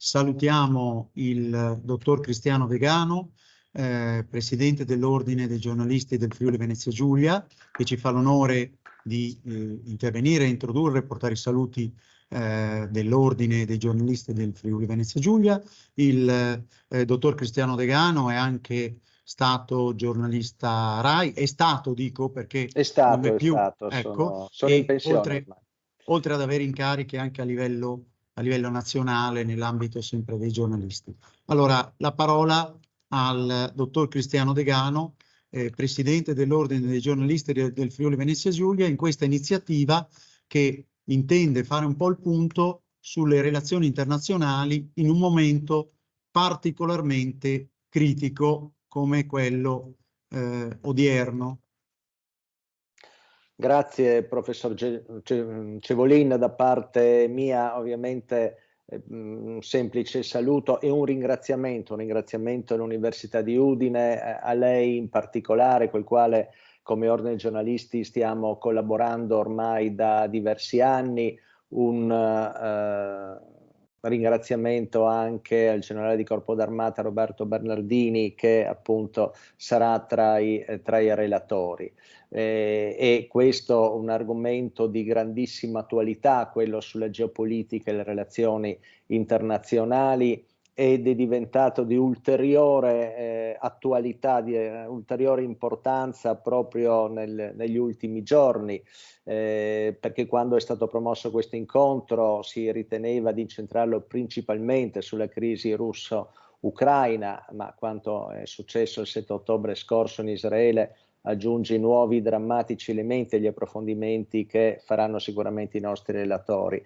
Salutiamo il dottor Cristiano Degano, presidente dell'Ordine dei giornalisti del Friuli Venezia Giulia, che ci fa l'onore di intervenire, introdurre e portare i saluti dell'Ordine dei giornalisti del Friuli Venezia Giulia. Il dottor Cristiano Degano è anche stato giornalista RAI, è stato, dico, perché non è più, ecco, sono in pensione oltre ad avere incarichi anche a livello nazionale nell'ambito sempre dei giornalisti. Allora, la parola al dottor Cristiano Degano, presidente dell'Ordine dei giornalisti del Friuli Venezia Giulia, in questa iniziativa che intende fare un po' il punto sulle relazioni internazionali in un momento particolarmente critico come quello odierno. Grazie professor Cevolin, da parte mia ovviamente un semplice saluto e un ringraziamento all'Università di Udine, a lei in particolare, col quale come Ordine giornalisti stiamo collaborando ormai da diversi anni. Un ringraziamento anche al generale di Corpo d'Armata Roberto Bernardini, che appunto sarà tra i relatori. E questo un argomento di grandissima attualità, quello sulla geopolitica e le relazioni internazionali, ed è diventato di ulteriore attualità, di ulteriore importanza proprio negli ultimi giorni, perché quando è stato promosso questo incontro si riteneva di incentrarlo principalmente sulla crisi russo-ucraina, ma quanto è successo il 7 ottobre scorso in Israele aggiunge nuovi drammatici elementi agli approfondimenti che faranno sicuramente i nostri relatori.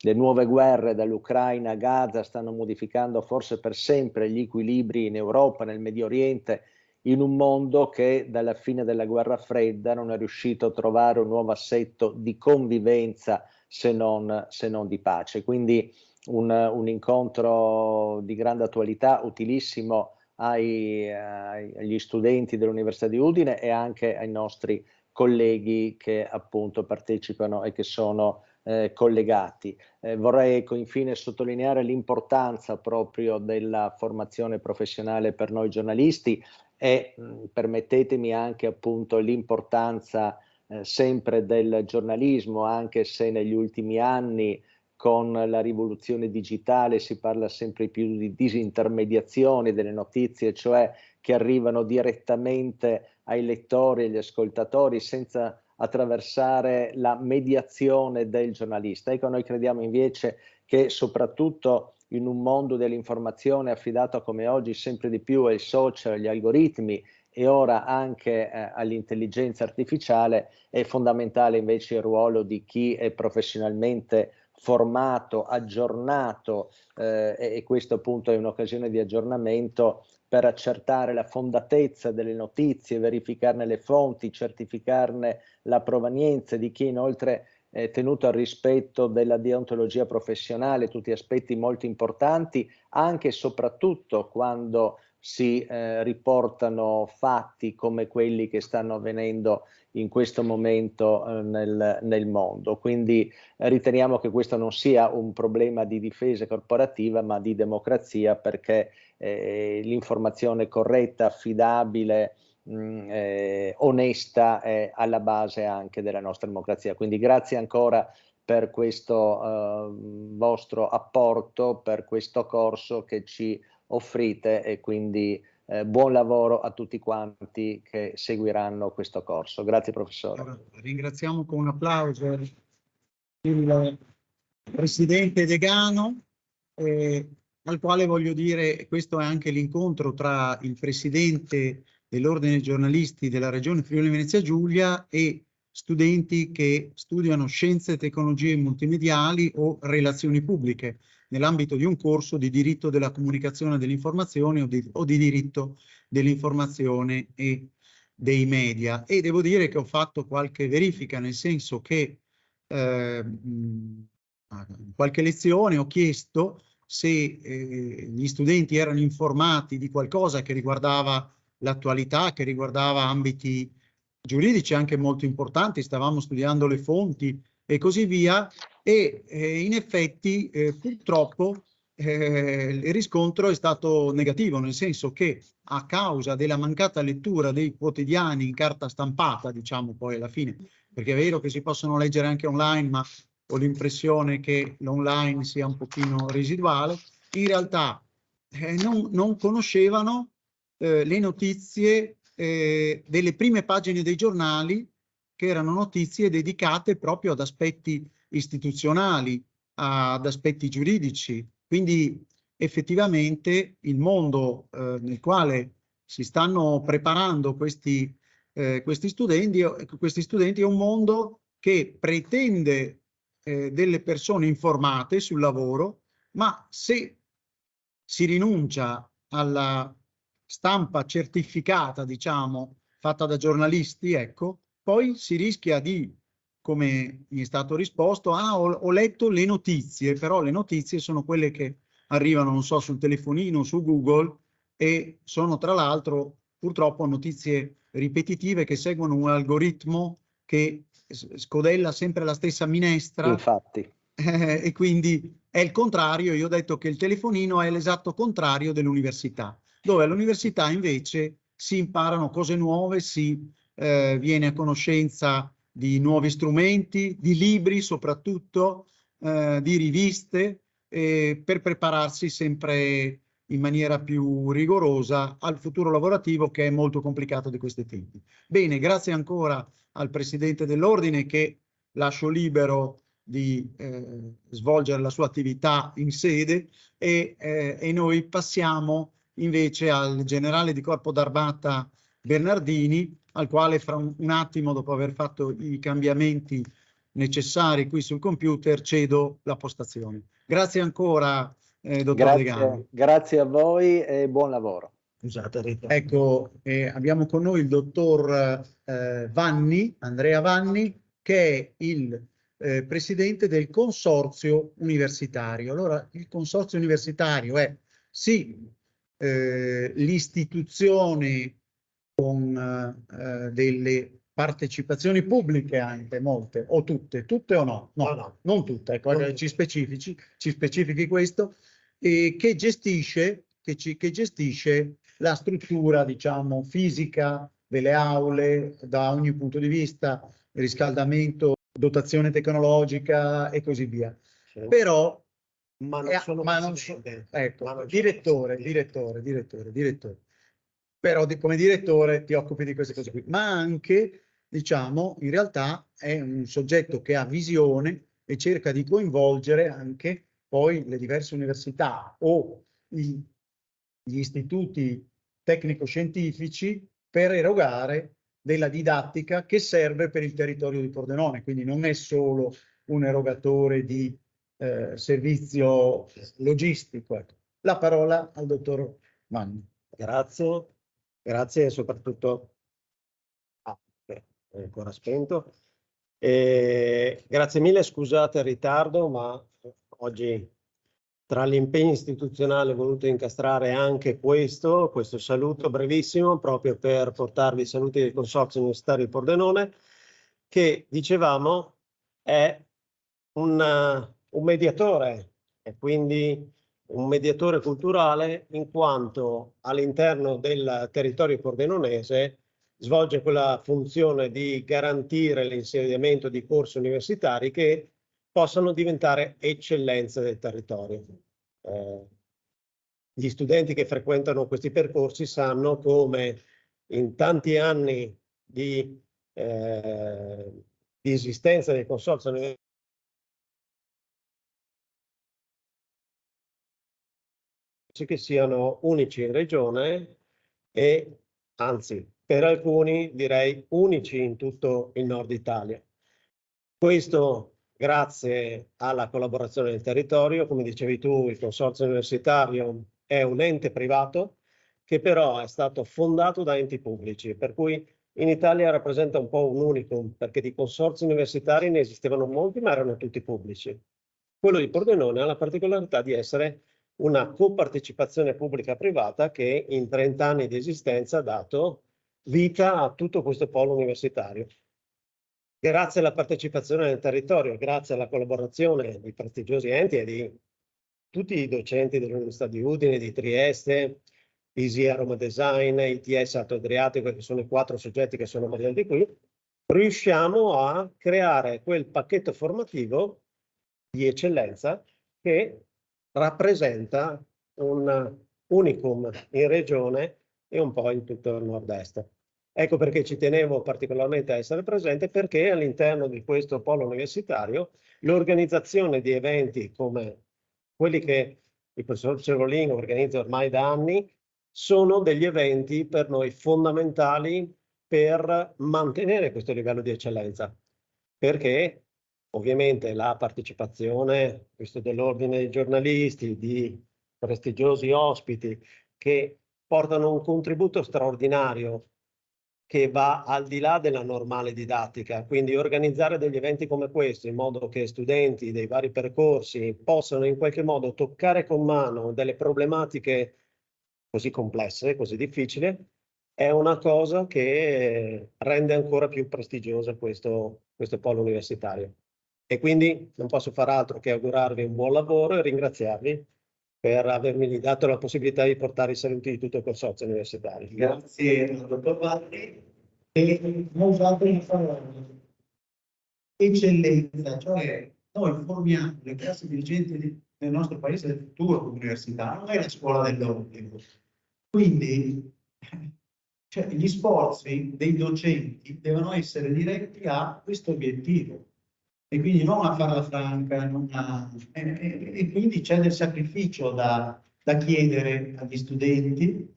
Le nuove guerre dall'Ucraina a Gaza stanno modificando forse per sempre gli equilibri in Europa, nel Medio Oriente, in un mondo che dalla fine della guerra fredda non è riuscito a trovare un nuovo assetto di convivenza se non di pace. Quindi un incontro di grande attualità, utilissimo agli studenti dell'Università di Udine e anche ai nostri colleghi che appunto partecipano e che sono collegati. Vorrei infine sottolineare l'importanza proprio della formazione professionale per noi giornalisti e permettetemi anche appunto l'importanza sempre del giornalismo, anche se negli ultimi anni con la rivoluzione digitale si parla sempre più di disintermediazione delle notizie, cioè che arrivano direttamente ai lettori e agli ascoltatori senza attraversare la mediazione del giornalista. Ecco, noi crediamo invece che soprattutto in un mondo dell'informazione affidato come oggi sempre di più ai social, agli algoritmi e ora anche all'intelligenza artificiale, è fondamentale invece il ruolo di chi è professionalmente formato, aggiornato e questo appunto è un'occasione di aggiornamento per accertare la fondatezza delle notizie, verificarne le fonti, certificarne la provenienza, di chi inoltre è tenuto al rispetto della deontologia professionale, tutti aspetti molto importanti anche e soprattutto quando si riportano fatti come quelli che stanno avvenendo in questo momento nel mondo. Quindi riteniamo che questo non sia un problema di difesa corporativa ma di democrazia, perché l'informazione corretta, affidabile, onesta è alla base anche della nostra democrazia. Quindi grazie ancora per questo vostro apporto, per questo corso che ci offrite e quindi buon lavoro a tutti quanti che seguiranno questo corso. Grazie professore. Allora, ringraziamo con un applauso il presidente Degano, al quale voglio dire, questo è anche l'incontro tra il presidente dell'Ordine dei giornalisti della regione Friuli Venezia Giulia e studenti che studiano scienze, tecnologie multimediali o relazioni pubbliche nell'ambito di un corso di diritto della comunicazione e dell'informazione o di diritto dell'informazione e dei media. E devo dire che ho fatto qualche verifica, nel senso che in qualche lezione ho chiesto se gli studenti erano informati di qualcosa che riguardava l'attualità, che riguardava ambiti giuridici anche molto importanti, stavamo studiando le fonti e così via, e in effetti purtroppo il riscontro è stato negativo, nel senso che a causa della mancata lettura dei quotidiani in carta stampata, diciamo poi alla fine, perché è vero che si possono leggere anche online, ma ho l'impressione che l'online sia un pochino residuale, in realtà non conoscevano le notizie delle prime pagine dei giornali, che erano notizie dedicate proprio ad aspetti istituzionali, ad aspetti giuridici. Quindi effettivamente il mondo nel quale si stanno preparando questi studenti è un mondo che pretende delle persone informate sul lavoro, ma se si rinuncia alla stampa certificata, diciamo, fatta da giornalisti, ecco, poi si rischia di, come mi è stato risposto, ho letto le notizie, però le notizie sono quelle che arrivano, non so, sul telefonino, su Google, e sono tra l'altro purtroppo notizie ripetitive che seguono un algoritmo che scodella sempre la stessa minestra. Infatti. E quindi è il contrario. Io ho detto che il telefonino è l'esatto contrario dell'università, dove all'università invece si imparano cose nuove, si viene a conoscenza di nuovi strumenti, di libri soprattutto, di riviste, per prepararsi sempre in maniera più rigorosa al futuro lavorativo, che è molto complicato di questi tempi. Bene, grazie ancora al Presidente dell'Ordine, che lascio libero di svolgere la sua attività in sede, e noi passiamo invece al generale di corpo d'armata Bernardini, al quale fra un attimo, dopo aver fatto i cambiamenti necessari qui sul computer, cedo la postazione. Grazie ancora, dottor Degani. Grazie a voi e buon lavoro. Ecco, abbiamo con noi il dottor Vanni, Andrea Vanni, che è il presidente del consorzio universitario. Allora, il consorzio universitario è sì l'istituzione con delle partecipazioni pubbliche, anche molte, o tutte o no? No, non tutte, ecco, ci specifichi questo, che gestisce la struttura, diciamo, fisica delle aule da ogni punto di vista, riscaldamento, dotazione tecnologica e così via. Sì. Però, ecco, direttore. Però come direttore ti occupi di queste cose qui, ma anche, diciamo, in realtà è un soggetto che ha visione e cerca di coinvolgere anche poi le diverse università o gli istituti tecnico-scientifici per erogare della didattica che serve per il territorio di Pordenone. Quindi non è solo un erogatore di servizio logistico. Ecco. La parola al dottor Vanni. Grazie soprattutto è ancora spento. Grazie mille, scusate il ritardo, ma oggi tra gli impegni istituzionali ho voluto incastrare anche questo saluto brevissimo, proprio per portarvi i saluti del Consorzio Universitario di Pordenone, che dicevamo è un mediatore, e quindi un mediatore culturale, in quanto all'interno del territorio pordenonese svolge quella funzione di garantire l'insediamento di corsi universitari che possano diventare eccellenze del territorio. Gli studenti che frequentano questi percorsi sanno come in tanti anni di esistenza del consorzio universitario che siano unici in regione e anzi per alcuni direi unici in tutto il nord Italia. Questo grazie alla collaborazione del territorio. Come dicevi tu, il consorzio universitario è un ente privato che però è stato fondato da enti pubblici, per cui in Italia rappresenta un po' un unicum, perché di consorzi universitari ne esistevano molti ma erano tutti pubblici. Quello di Pordenone ha la particolarità di essere una copartecipazione pubblica-privata che in 30 anni di esistenza ha dato vita a tutto questo polo universitario. Grazie alla partecipazione del territorio, grazie alla collaborazione di prestigiosi enti e di tutti i docenti dell'Università di Udine, di Trieste, ISIA Roma Design, ITS Alto Adriatico, che sono i 4 soggetti che sono presenti qui, riusciamo a creare quel pacchetto formativo di eccellenza che rappresenta un unicum in regione e un po' in tutto il nord-est. Ecco perché ci tenevo particolarmente a essere presente, perché all'interno di questo polo universitario l'organizzazione di eventi come quelli che il professor Cervolino organizza ormai da anni sono degli eventi per noi fondamentali per mantenere questo livello di eccellenza, perché ovviamente la partecipazione, questo dell'ordine dei giornalisti, di prestigiosi ospiti che portano un contributo straordinario che va al di là della normale didattica, quindi organizzare degli eventi come questo in modo che studenti dei vari percorsi possano in qualche modo toccare con mano delle problematiche così complesse, così difficili, è una cosa che rende ancora più prestigioso questo polo universitario. E quindi non posso far altro che augurarvi un buon lavoro e ringraziarvi per avermi dato la possibilità di portare i saluti di tutto il consorzio universitario. Grazie al dottor Valli. E ho usato una parola, eccellenza, cioè noi formiamo le classi dirigenti del nostro paese del futuro come università, non è la scuola dell'obbligo. Quindi cioè, gli sforzi dei docenti devono essere diretti a questo obiettivo e quindi non a farla franca, e quindi c'è del sacrificio da chiedere agli studenti.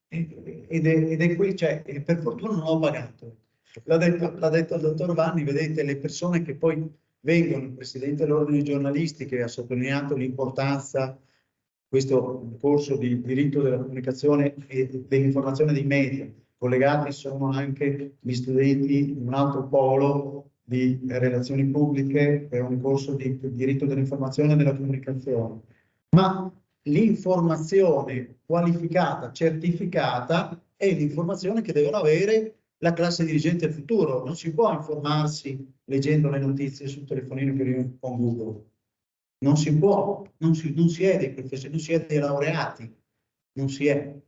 Ed è qui, cioè, per fortuna non ho pagato. L'ha detto il dottor Vanni, vedete, le persone che poi vengono, il presidente dell'ordine dei giornalisti che ha sottolineato l'importanza questo corso di diritto della comunicazione e dell'informazione dei media, collegati sono anche gli studenti di un altro polo di relazioni pubbliche, è un corso di diritto dell'informazione e della comunicazione. Ma l'informazione qualificata, certificata, è l'informazione che devono avere la classe dirigente del futuro. Non si può informarsi leggendo le notizie sul telefonino che arriva con Google. Non si può, non si è dei professori, non si è dei laureati, non si è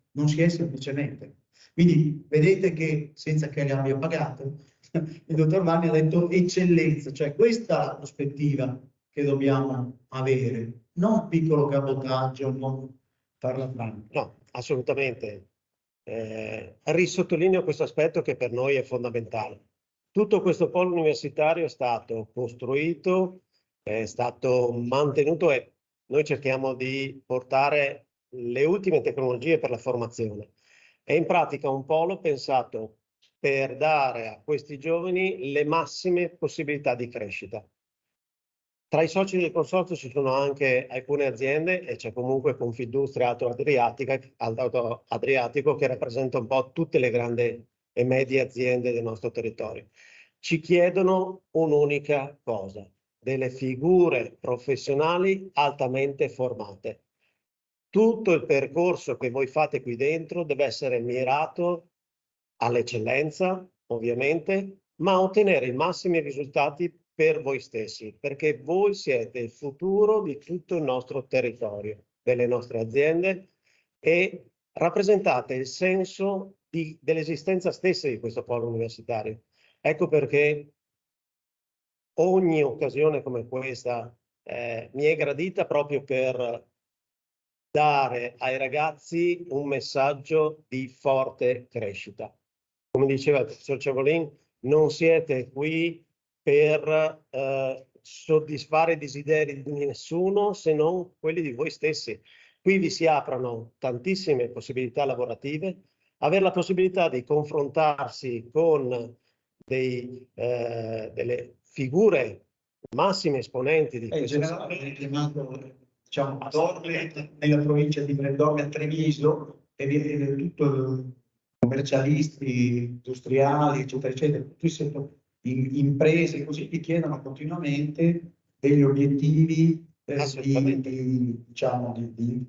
semplicemente. Quindi vedete che, senza che le abbia pagato, il dottor Vanni ha detto eccellenza, cioè questa è la prospettiva che dobbiamo avere, non piccolo cabotaggio, non farla franca. No, assolutamente. Risottolineo questo aspetto che per noi è fondamentale. Tutto questo polo universitario è stato costruito, è stato mantenuto e noi cerchiamo di portare le ultime tecnologie per la formazione. È in pratica un polo pensato per dare a questi giovani le massime possibilità di crescita. Tra i soci del consorzio ci sono anche alcune aziende e c'è comunque Confindustria Alto Adriatico che rappresenta un po' tutte le grandi e medie aziende del nostro territorio. Ci chiedono un'unica cosa, delle figure professionali altamente formate. Tutto il percorso che voi fate qui dentro deve essere mirato all'eccellenza, ovviamente, ma a ottenere i massimi risultati per voi stessi, perché voi siete il futuro di tutto il nostro territorio, delle nostre aziende e rappresentate il senso dell'esistenza stessa di questo polo universitario. Ecco perché ogni occasione come questa mi è gradita proprio per dare ai ragazzi un messaggio di forte crescita. Come diceva il professor Cevolin, non siete qui per soddisfare i desideri di nessuno se non quelli di voi stessi. Qui vi si aprono tantissime possibilità lavorative, avere la possibilità di confrontarsi con delle figure massime esponenti di questo generale chiamato, diciamo, a Dorle, nella provincia di Bredovia, Treviso, e tutto commercialisti, industriali, eccetera, eccetera, tutte imprese così ti chiedono continuamente degli obiettivi diciamo, di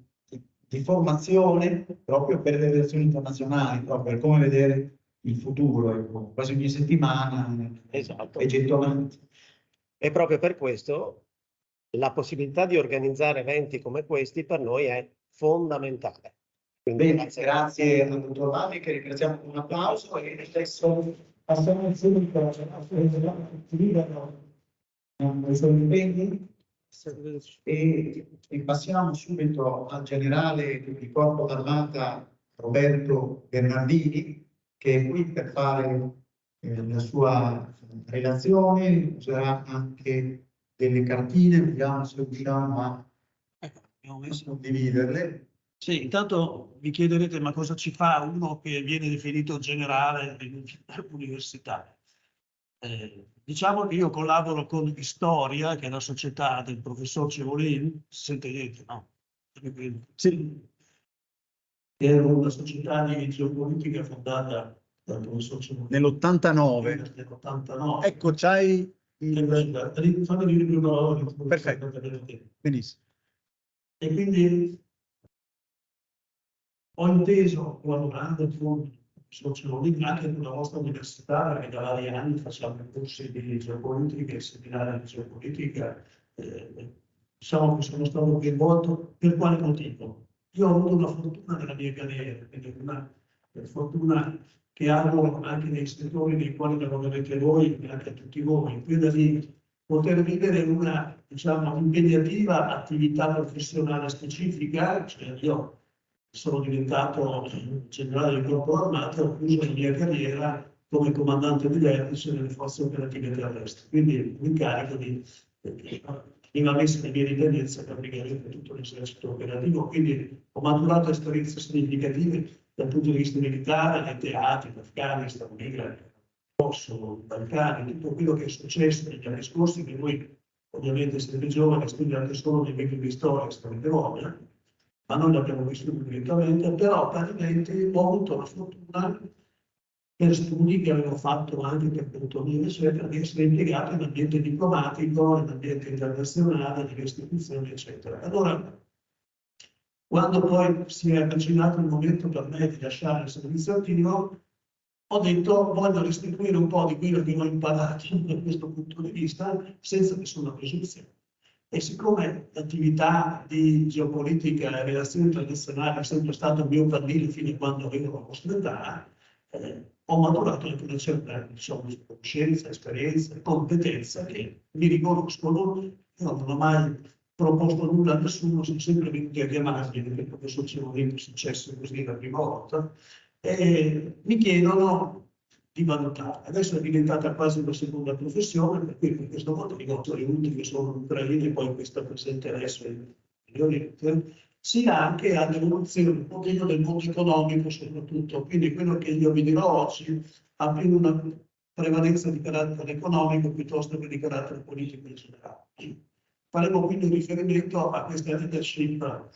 formazione proprio per le relazioni internazionali, proprio per come vedere il futuro, ecco, quasi ogni settimana esatto. è gettonati. E proprio per questo la possibilità di organizzare eventi come questi per noi è fondamentale. Quindi Bene, grazie al dottor Valli, che ringraziamo con un applauso, e adesso passiamo subito ai suoi impegni e passiamo subito al generale di Corpo d'Armata Roberto Bernardini, che è qui per fare la sua relazione, userà anche delle cartine, vediamo se riusciamo a condividerle. Sì, intanto vi chiederete ma cosa ci fa uno che viene definito generale in università. Diciamo che io collaboro con Istoria, che è la società del professor Cevolin, si sente niente, no? Sì. Che è una società di geopolitica fondata dal professor Cevolin. Nell'89. Nell'89. Ecco, c'hai il... Fammi dire più parole. Perfetto. Benissimo. E quindi ho inteso, collaborando con Cevolin, anche con la vostra università, perché da vari anni facciamo corsi di geopolitica e seminari di geopolitica. Diciamo che sono stato coinvolto. Per quale motivo? Io ho avuto una fortuna nella mia carriera, quindi una fortuna che hanno anche nei settori nei quali lavorerete voi e anche a tutti voi, quella di poter vivere una, diciamo, impegnativa attività professionale specifica. Cioè io sono diventato generale di corpo armato, ho chiuso la mia carriera come comandante di vertice nelle forze operative terrestri, quindi l'incarico mi ha messo le mie dipendenze praticamente tutto l'esercito operativo, quindi ho maturato esperienze significative dal punto di vista militare, nei teatri, Afghanistan, Kosovo, Balcani, tutto quello che è successo negli anni scorsi, che voi ovviamente siete giovani, studiate solo nei libri di storia, starete voglia, ma noi l'abbiamo vissuto direttamente, però praticamente ho avuto la fortuna, per studi che avevo fatto anche per contornire, eccetera, di essere impiegato in ambiente diplomatico, in ambiente internazionale, nelle istituzioni, eccetera. Allora, quando poi si è avvicinato il momento per me di lasciare il servizio attivo, ho detto voglio restituire un po' di quello che ho imparato da questo punto di vista senza nessuna presunzione. E siccome l'attività di geopolitica e relazioni internazionali è sempre stato il mio pallino fino a quando avevo la vostra età, ho maturato anche una certa, diciamo, conoscenza, esperienza, competenza che mi riconoscono. Io non ho mai proposto nulla a nessuno, sono sempre venuti a chiamarmi, perché il professor Cevolin è successo così la prima volta, e mi chiedono di valutare. Adesso è diventata quasi una seconda professione, per cui per questo motivo sono venuti che sono ucraini e poi questa presente adesso in Oriente, sia anche all'evoluzione un pochino del mondo economico soprattutto. Quindi quello che io vi dirò oggi ha più una prevalenza di carattere economico piuttosto che di carattere politico in generale. Faremo quindi riferimento a questa leadership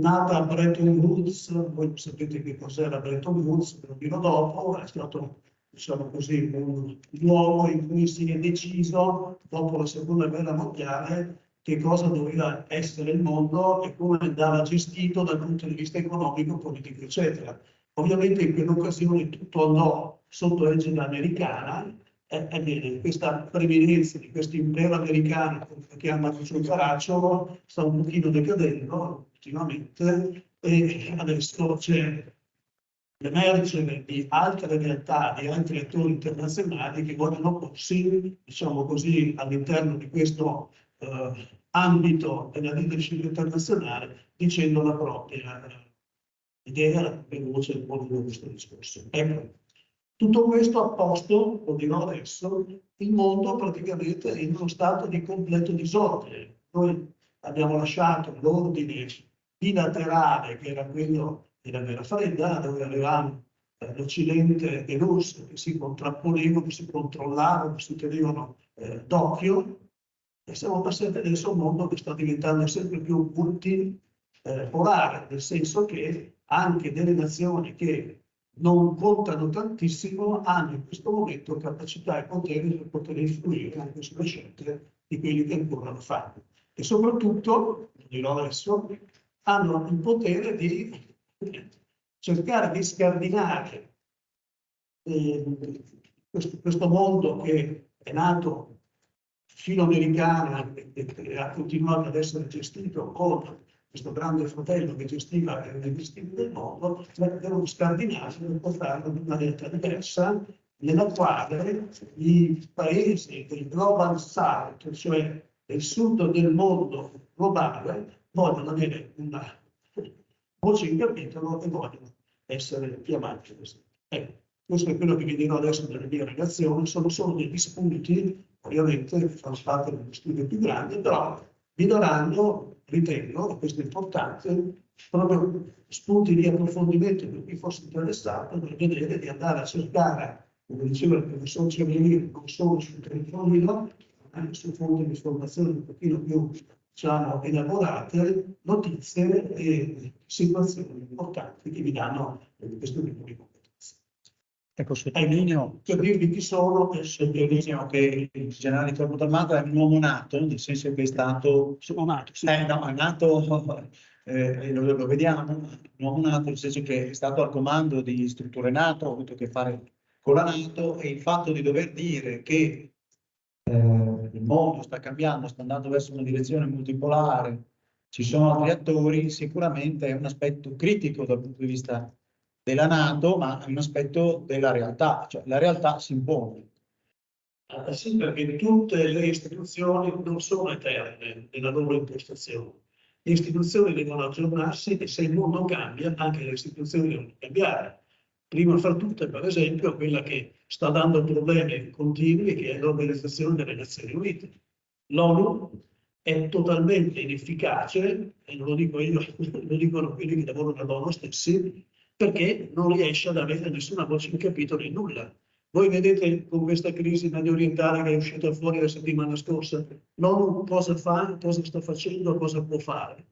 nata a Bretton Woods. Voi sapete che cos'è la Bretton Woods, ve lo dirò dopo. È stato, diciamo così, un luogo in cui si è deciso, dopo la seconda guerra mondiale, che cosa doveva essere il mondo e come andava gestito dal punto di vista economico, politico, eccetera. Ovviamente in quell'occasione tutto andò sotto egida americana. Ebbene, questa preminenza di questo impero americano che chiama il suo caracciolo sta un pochino decadendo ultimamente, e adesso c'è l'emergere di altre realtà, di altri attori internazionali che vogliono porsi, diciamo così, all'interno di questo ambito della leadership internazionale, dicendo la propria idea, la propria voce nel mondo di questo discorso. Ecco. Tutto questo ha posto, lo dirò adesso, il mondo praticamente in uno stato di completo disordine. Noi abbiamo lasciato l'ordine bilaterale, che era quello della guerra fredda, dove avevamo l'Occidente e l'URSS che si contrapponevano, che si controllavano, che si tenevano d'occhio, e siamo passati adesso a un mondo che sta diventando sempre più multipolare, nel senso che anche delle nazioni che non contano tantissimo hanno in questo momento capacità e potere per poter influire anche sulle scelte di quelli che ancora lo fanno. E soprattutto, lo dirò adesso, hanno il potere di cercare di scardinare questo mondo che è nato filoamericana che ha continuato ad essere gestito con questo grande fratello che gestiva i destini del mondo, devono scardinarsi per portarlo in una realtà diversa, nella quale i paesi del Global South, cioè del sud del mondo globale, vogliono avere una voce in capitolo e vogliono essere chiamati così. Questo è quello che vi dirò adesso nella mia relazione, sono solo degli spunti, ovviamente fanno parte dello studio più grande, però vi daranno, ritengo, e questo è importante, proprio spunti di approfondimento per chi fosse interessato, per vedere di andare a cercare, come diceva il professor Cervellini, non solo sul territorio, ma anche su fonti di informazione un pochino più, diciamo, elaborate, notizie e situazioni importanti che vi danno questo tipo di competenze. Ecco, sottolineo Per dirvi chi sono, che il generale Torbo D'Amato è un uomo nato, nel senso che è stato... sono nato, sì. No, è nato, lo vediamo, un uomo nato, nel senso che è stato al comando di strutture NATO, ha avuto a che fare con la NATO, e il fatto di dover dire che il mondo sta cambiando, sta andando verso una direzione multipolare, ci sono altri attori, sicuramente è un aspetto critico dal punto di vista della NATO, ma è un aspetto della realtà, cioè la realtà si impone. Sì, perché tutte le istituzioni non sono eterne nella loro impostazione. Le istituzioni devono aggiornarsi e se il mondo cambia, anche le istituzioni devono cambiare. Prima fra tutte, per esempio, quella che sta dando problemi continui, che è l'Organizzazione delle Nazioni Unite. L'ONU è totalmente inefficace, e non lo dico io, lo dicono quelli che lavorano all'ONU stessi, perché non riesce ad avere nessuna voce in capitolo in nulla. Voi vedete con questa crisi medio orientale che è uscita fuori la settimana scorsa, l'ONU cosa fa, cosa sta facendo, cosa può fare?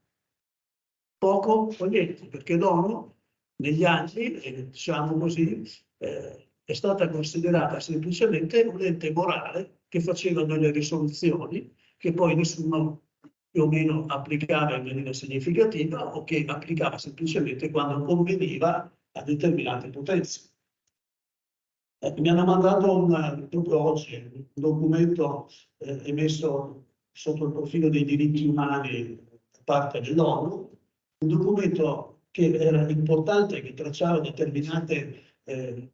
Poco o niente, perché l'ONU negli anni, diciamo così, è stata considerata semplicemente un ente morale che faceva delle risoluzioni che poi nessuno più o meno applicava in maniera significativa o che applicava semplicemente quando conveniva a determinate potenze. Mi hanno mandato proprio oggi un documento emesso sotto il profilo dei diritti umani da parte dell'ONU, un documento che era importante, che tracciava determinate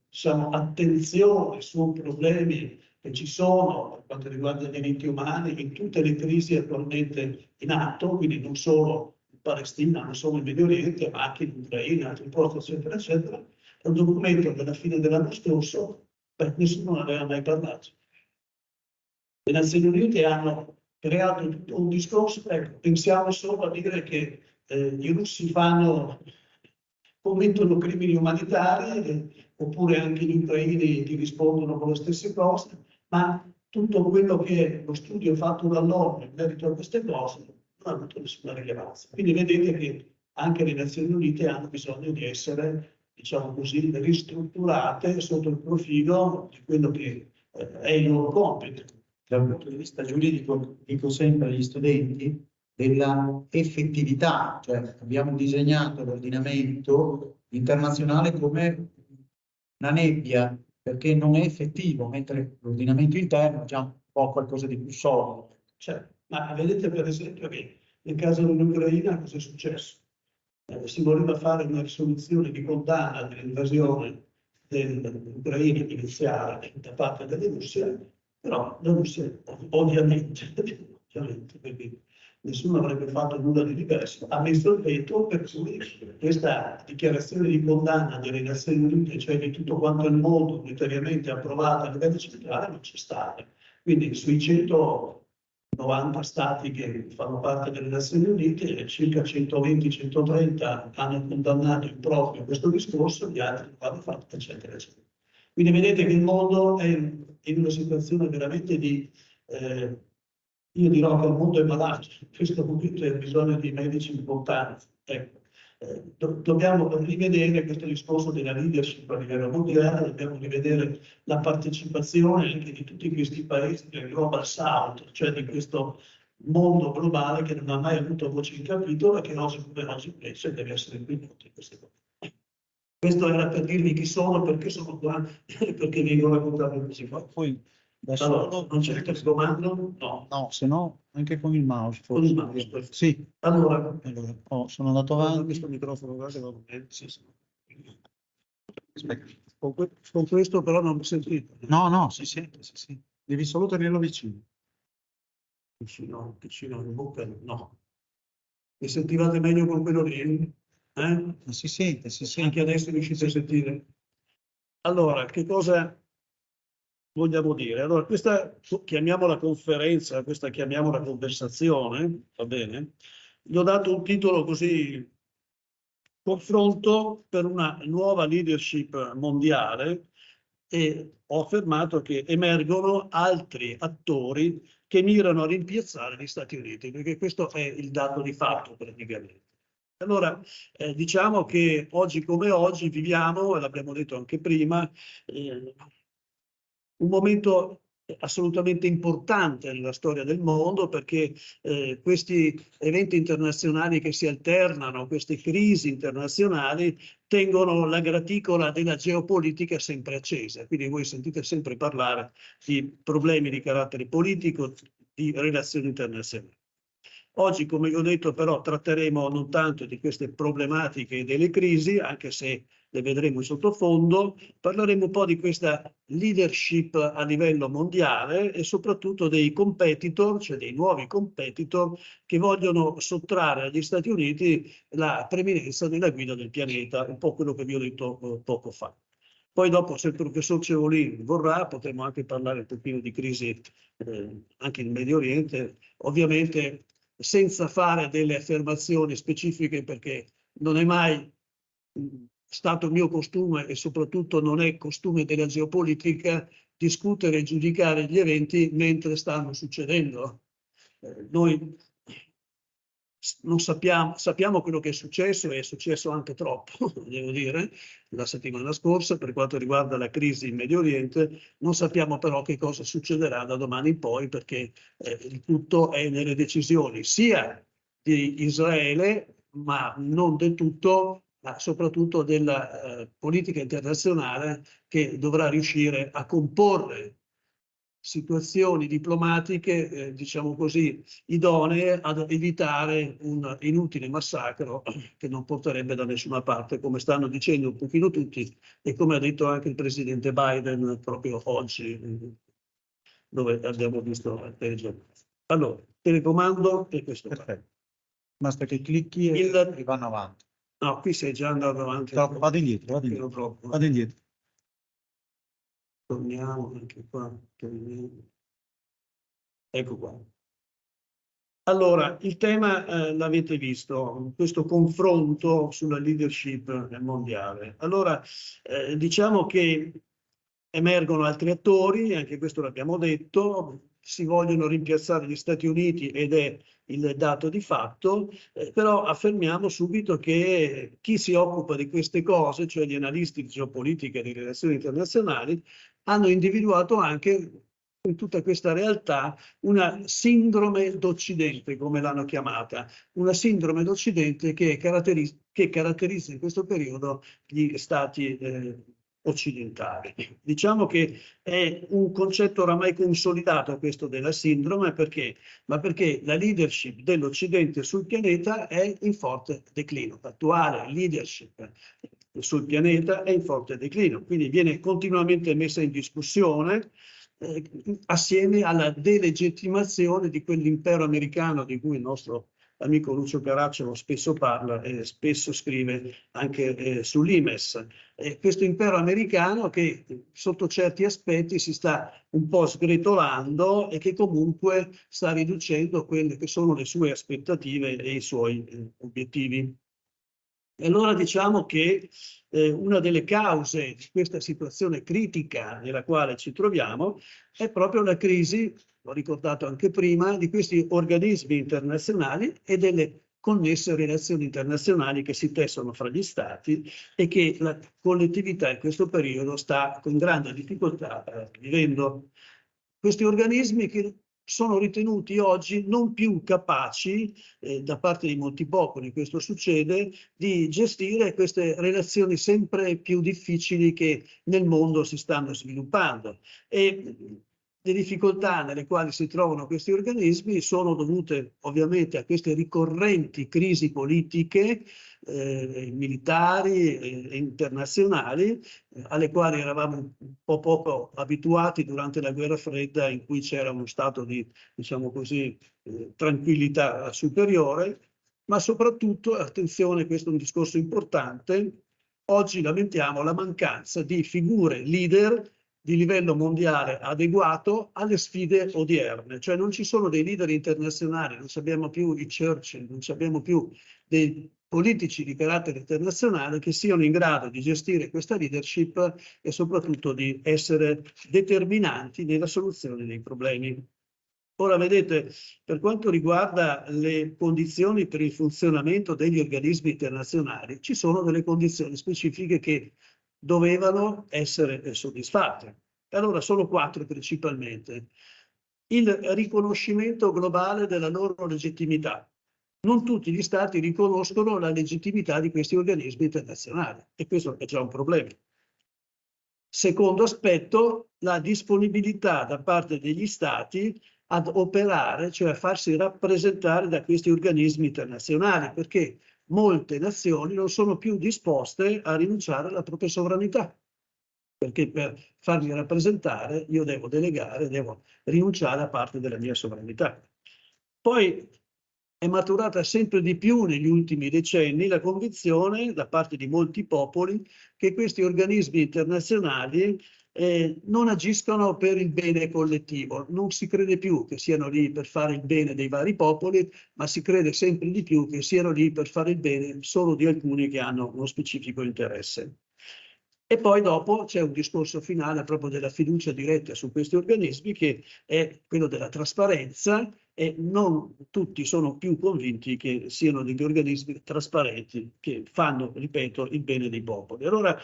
diciamo, attenzioni su problemi che ci sono per quanto riguarda i diritti umani in tutte le crisi attualmente in atto, quindi non solo in Palestina, non solo in Medio Oriente, ma anche in Ucraina, in altri posti, eccetera, eccetera. È un documento della fine dell'anno scorso, nessuno ne aveva mai parlato. Le Nazioni Unite hanno creato tutto un discorso, ecco, pensiamo solo a dire che i russi commettono crimini umanitari, oppure anche gli ucraini ti rispondono con le stesse cose, ma tutto quello che è lo studio fatto dall'ONU in merito a queste cose non ha avuto nessuna rilevanza. Quindi vedete che anche le Nazioni Unite hanno bisogno di essere, diciamo così, ristrutturate sotto il profilo di quello che è il loro compito. Dal punto di vista giuridico, dico sempre agli studenti, della effettività, cioè abbiamo disegnato l'ordinamento internazionale come una nebbia, perché non è effettivo, mentre l'ordinamento interno è già un po' qualcosa di più solido. Cioè, ma vedete per esempio che nel caso dell'Ucraina cosa è successo? Si voleva fare una risoluzione di condanna dell'invasione dell'Ucraina iniziale da parte della Russia, però la Russia ovviamente, perché nessuno avrebbe fatto nulla di diverso, ha messo il veto, per cui questa dichiarazione di condanna delle Nazioni Unite, cioè di tutto quanto il mondo unitariamente approvata a livello centrale, non c'è stata. Quindi sui 190 stati che fanno parte delle Nazioni Unite, circa 120-130 hanno condannato in proprio questo discorso, gli altri non l'hanno fatto, eccetera, eccetera. Quindi vedete che il mondo è in una situazione veramente di... io dirò che il mondo è malato, in questo momento ha bisogno di medici importanti. Ecco. Dobbiamo rivedere questo discorso della leadership a livello mondiale, dobbiamo rivedere la partecipazione anche di tutti questi paesi del Global South, cioè di questo mondo globale che non ha mai avuto voce in capitolo e che oggi come oggi invece deve essere coinvolto in queste cose. Questo era per dirvi chi sono, perché sono qua e perché vengo a raccontare così. Poi Adesso Allora, non c'è il telecomando? No. no, se no anche con il mouse Con il forse. mouse, perfetto. Sì, Allora, sono andato avanti. questo microfono qua che va bene, sì, sì. Aspetta, con questo però non mi sentite. No, no, si sente, si sente. Devi solo tenerlo vicino. Vicino in bocca, no. Mi sentivate meglio con quello lì? Eh? Ma si sente, si sente. Anche adesso riuscite a sentire? Allora, che cosa vogliamo dire? Allora, questa chiamiamola conferenza, questa chiamiamola conversazione, va bene? Gli ho dato un titolo così, confronto per una nuova leadership mondiale, e ho affermato che emergono altri attori che mirano a rimpiazzare gli Stati Uniti, perché questo è il dato di fatto praticamente. Allora, diciamo che oggi come oggi viviamo, e l'abbiamo detto anche prima, un momento assolutamente importante nella storia del mondo, perché questi eventi internazionali che si alternano, queste crisi internazionali, tengono la graticola della geopolitica sempre accesa. Quindi voi sentite sempre parlare di problemi di carattere politico, di relazioni internazionali. Oggi, come vi ho detto, però tratteremo non tanto di queste problematiche e delle crisi, anche se le vedremo in sottofondo, parleremo un po' di questa leadership a livello mondiale e soprattutto dei competitor, cioè dei nuovi competitor che vogliono sottrarre agli Stati Uniti la preminenza nella guida del pianeta, un po' quello che vi ho detto poco fa. Poi dopo, se il professor Cevolin vorrà, potremo anche parlare un pochino di crisi anche in Medio Oriente, ovviamente senza fare delle affermazioni specifiche, perché non è mai stato mio costume, e soprattutto non è costume della geopolitica, discutere e giudicare gli eventi mentre stanno succedendo. Noi non sappiamo quello che è successo, e è successo anche troppo, devo dire, la settimana scorsa per quanto riguarda la crisi in Medio Oriente. Non sappiamo però che cosa succederà da domani in poi, perché il tutto è nelle decisioni sia di Israele, ma non del tutto, ma soprattutto della politica internazionale, che dovrà riuscire a comporre situazioni diplomatiche, diciamo così, idonee ad evitare un inutile massacro che non porterebbe da nessuna parte, come stanno dicendo un pochino tutti e come ha detto anche il presidente Biden proprio oggi, dove abbiamo visto il telegiornale. Allora, telecomando e questo. Perfetto. Basta che clicchi e vanno avanti. No, qui sei già andato avanti. Vado indietro, vado indietro. Vado indietro. Torniamo anche qua. Ecco qua. Allora, il tema l'avete visto, questo confronto sulla leadership mondiale. Allora, diciamo che emergono altri attori, anche questo l'abbiamo detto, si vogliono rimpiazzare gli Stati Uniti ed è il dato di fatto, però affermiamo subito che chi si occupa di queste cose, cioè gli analisti di geopolitica e di relazioni internazionali, hanno individuato anche in tutta questa realtà una sindrome d'Occidente, come l'hanno chiamata, una sindrome d'Occidente che caratterizza in questo periodo gli stati occidentali. Diciamo che è un concetto oramai consolidato questo della sindrome, perché la leadership dell'Occidente sul pianeta è in forte declino. L'attuale leadership sul pianeta è in forte declino, quindi viene continuamente messa in discussione assieme alla delegittimazione di quell'impero americano di cui il nostro amico Lucio Caracciolo spesso parla e spesso scrive anche sull'Imes. Questo impero americano che sotto certi aspetti si sta un po' sgretolando e che comunque sta riducendo quelle che sono le sue aspettative e i suoi obiettivi. E allora diciamo che una delle cause di questa situazione critica nella quale ci troviamo è proprio la crisi, l'ho ricordato anche prima, di questi organismi internazionali e delle connesse relazioni internazionali che si tessono fra gli stati e che la collettività in questo periodo sta con grande difficoltà vivendo. Questi organismi che sono ritenuti oggi non più capaci, da parte di molti popoli questo succede, di gestire queste relazioni sempre più difficili che nel mondo si stanno sviluppando. E Le difficoltà nelle quali si trovano questi organismi sono dovute ovviamente a queste ricorrenti crisi politiche, militari e internazionali, alle quali eravamo un po' poco abituati durante la guerra fredda, in cui c'era uno stato di, diciamo così, tranquillità superiore, ma soprattutto, attenzione, questo è un discorso importante, oggi lamentiamo la mancanza di figure leader di livello mondiale adeguato alle sfide odierne, cioè non ci sono dei leader internazionali, non abbiamo più i Churchill, non abbiamo più dei politici di carattere internazionale che siano in grado di gestire questa leadership e soprattutto di essere determinanti nella soluzione dei problemi. Ora, vedete, per quanto riguarda le condizioni per il funzionamento degli organismi internazionali, ci sono delle condizioni specifiche che dovevano essere soddisfatte. E allora sono 4 principalmente. Il riconoscimento globale della loro legittimità. Non tutti gli Stati riconoscono la legittimità di questi organismi internazionali e questo è già un problema. Secondo aspetto, la disponibilità da parte degli Stati ad operare, cioè a farsi rappresentare da questi organismi internazionali, perché molte nazioni non sono più disposte a rinunciare alla propria sovranità, perché per farmi rappresentare io devo delegare, devo rinunciare a parte della mia sovranità. Poi è maturata sempre di più negli ultimi decenni la convinzione da parte di molti popoli che questi organismi internazionali non agiscono per il bene collettivo. Non si crede più che siano lì per fare il bene dei vari popoli, ma si crede sempre di più che siano lì per fare il bene solo di alcuni che hanno uno specifico interesse. E poi dopo c'è un discorso finale proprio della fiducia diretta su questi organismi, che è quello della trasparenza, e non tutti sono più convinti che siano degli organismi trasparenti che fanno, ripeto, il bene dei popoli. Allora,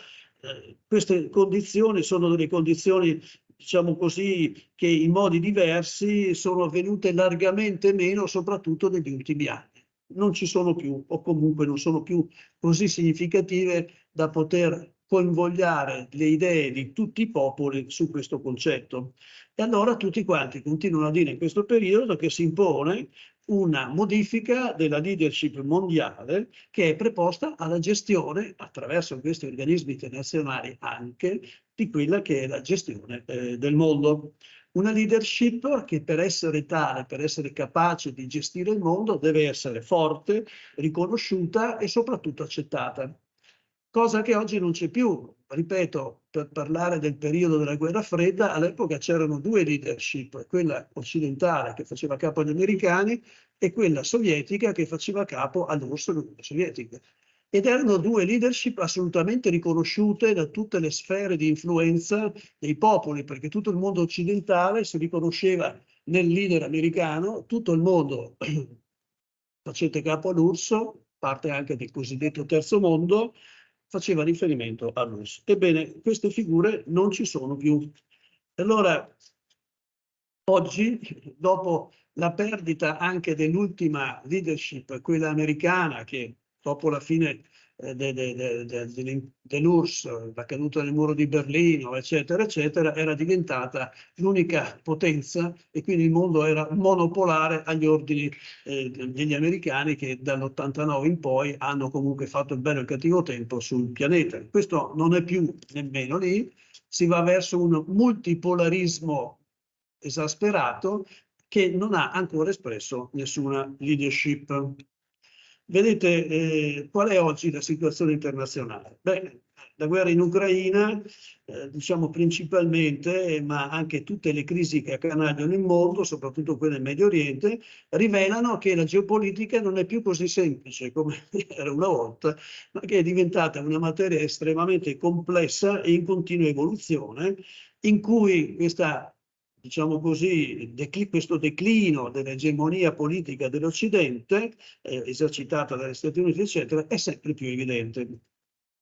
queste condizioni sono delle condizioni, diciamo così, che in modi diversi sono avvenute largamente meno, soprattutto negli ultimi anni. Non ci sono più, o comunque non sono più così significative da poter coinvogliare le idee di tutti i popoli su questo concetto. E allora tutti quanti continuano a dire in questo periodo che si impone una modifica della leadership mondiale che è preposta alla gestione, attraverso questi organismi internazionali anche, di quella che è la gestione del mondo. Una leadership che per essere tale, per essere capace di gestire il mondo, deve essere forte, riconosciuta e soprattutto accettata. Cosa che oggi non c'è più. Ripeto, per parlare del periodo della guerra fredda, all'epoca c'erano 2 leadership, quella occidentale che faceva capo agli americani e quella sovietica che faceva capo all'URSS, l'Unione Sovietica. Ed erano 2 leadership assolutamente riconosciute da tutte le sfere di influenza dei popoli, perché tutto il mondo occidentale si riconosceva nel leader americano, tutto il mondo facente capo all'URSS, parte anche del cosiddetto terzo mondo, faceva riferimento all'URSS. Ebbene, queste figure non ci sono più. Allora, oggi, dopo la perdita anche dell'ultima leadership, quella americana, che dopo la fine dell'URSS, la caduta del muro di Berlino, eccetera, eccetera, era diventata l'unica potenza e quindi il mondo era monopolare agli ordini degli americani, che dall'89 in poi hanno comunque fatto il bello e il cattivo tempo sul pianeta. Questo non è più nemmeno lì, si va verso un multipolarismo esasperato che non ha ancora espresso nessuna leadership. Vedete, qual è oggi la situazione internazionale? Beh, la guerra in Ucraina, diciamo principalmente, ma anche tutte le crisi che accanagliano il mondo, soprattutto quelle nel Medio Oriente, rivelano che la geopolitica non è più così semplice come era una volta, ma che è diventata una materia estremamente complessa e in continua evoluzione, in cui questa, diciamo così, questo declino dell'egemonia politica dell'Occidente, esercitata dagli Stati Uniti, eccetera, è sempre più evidente.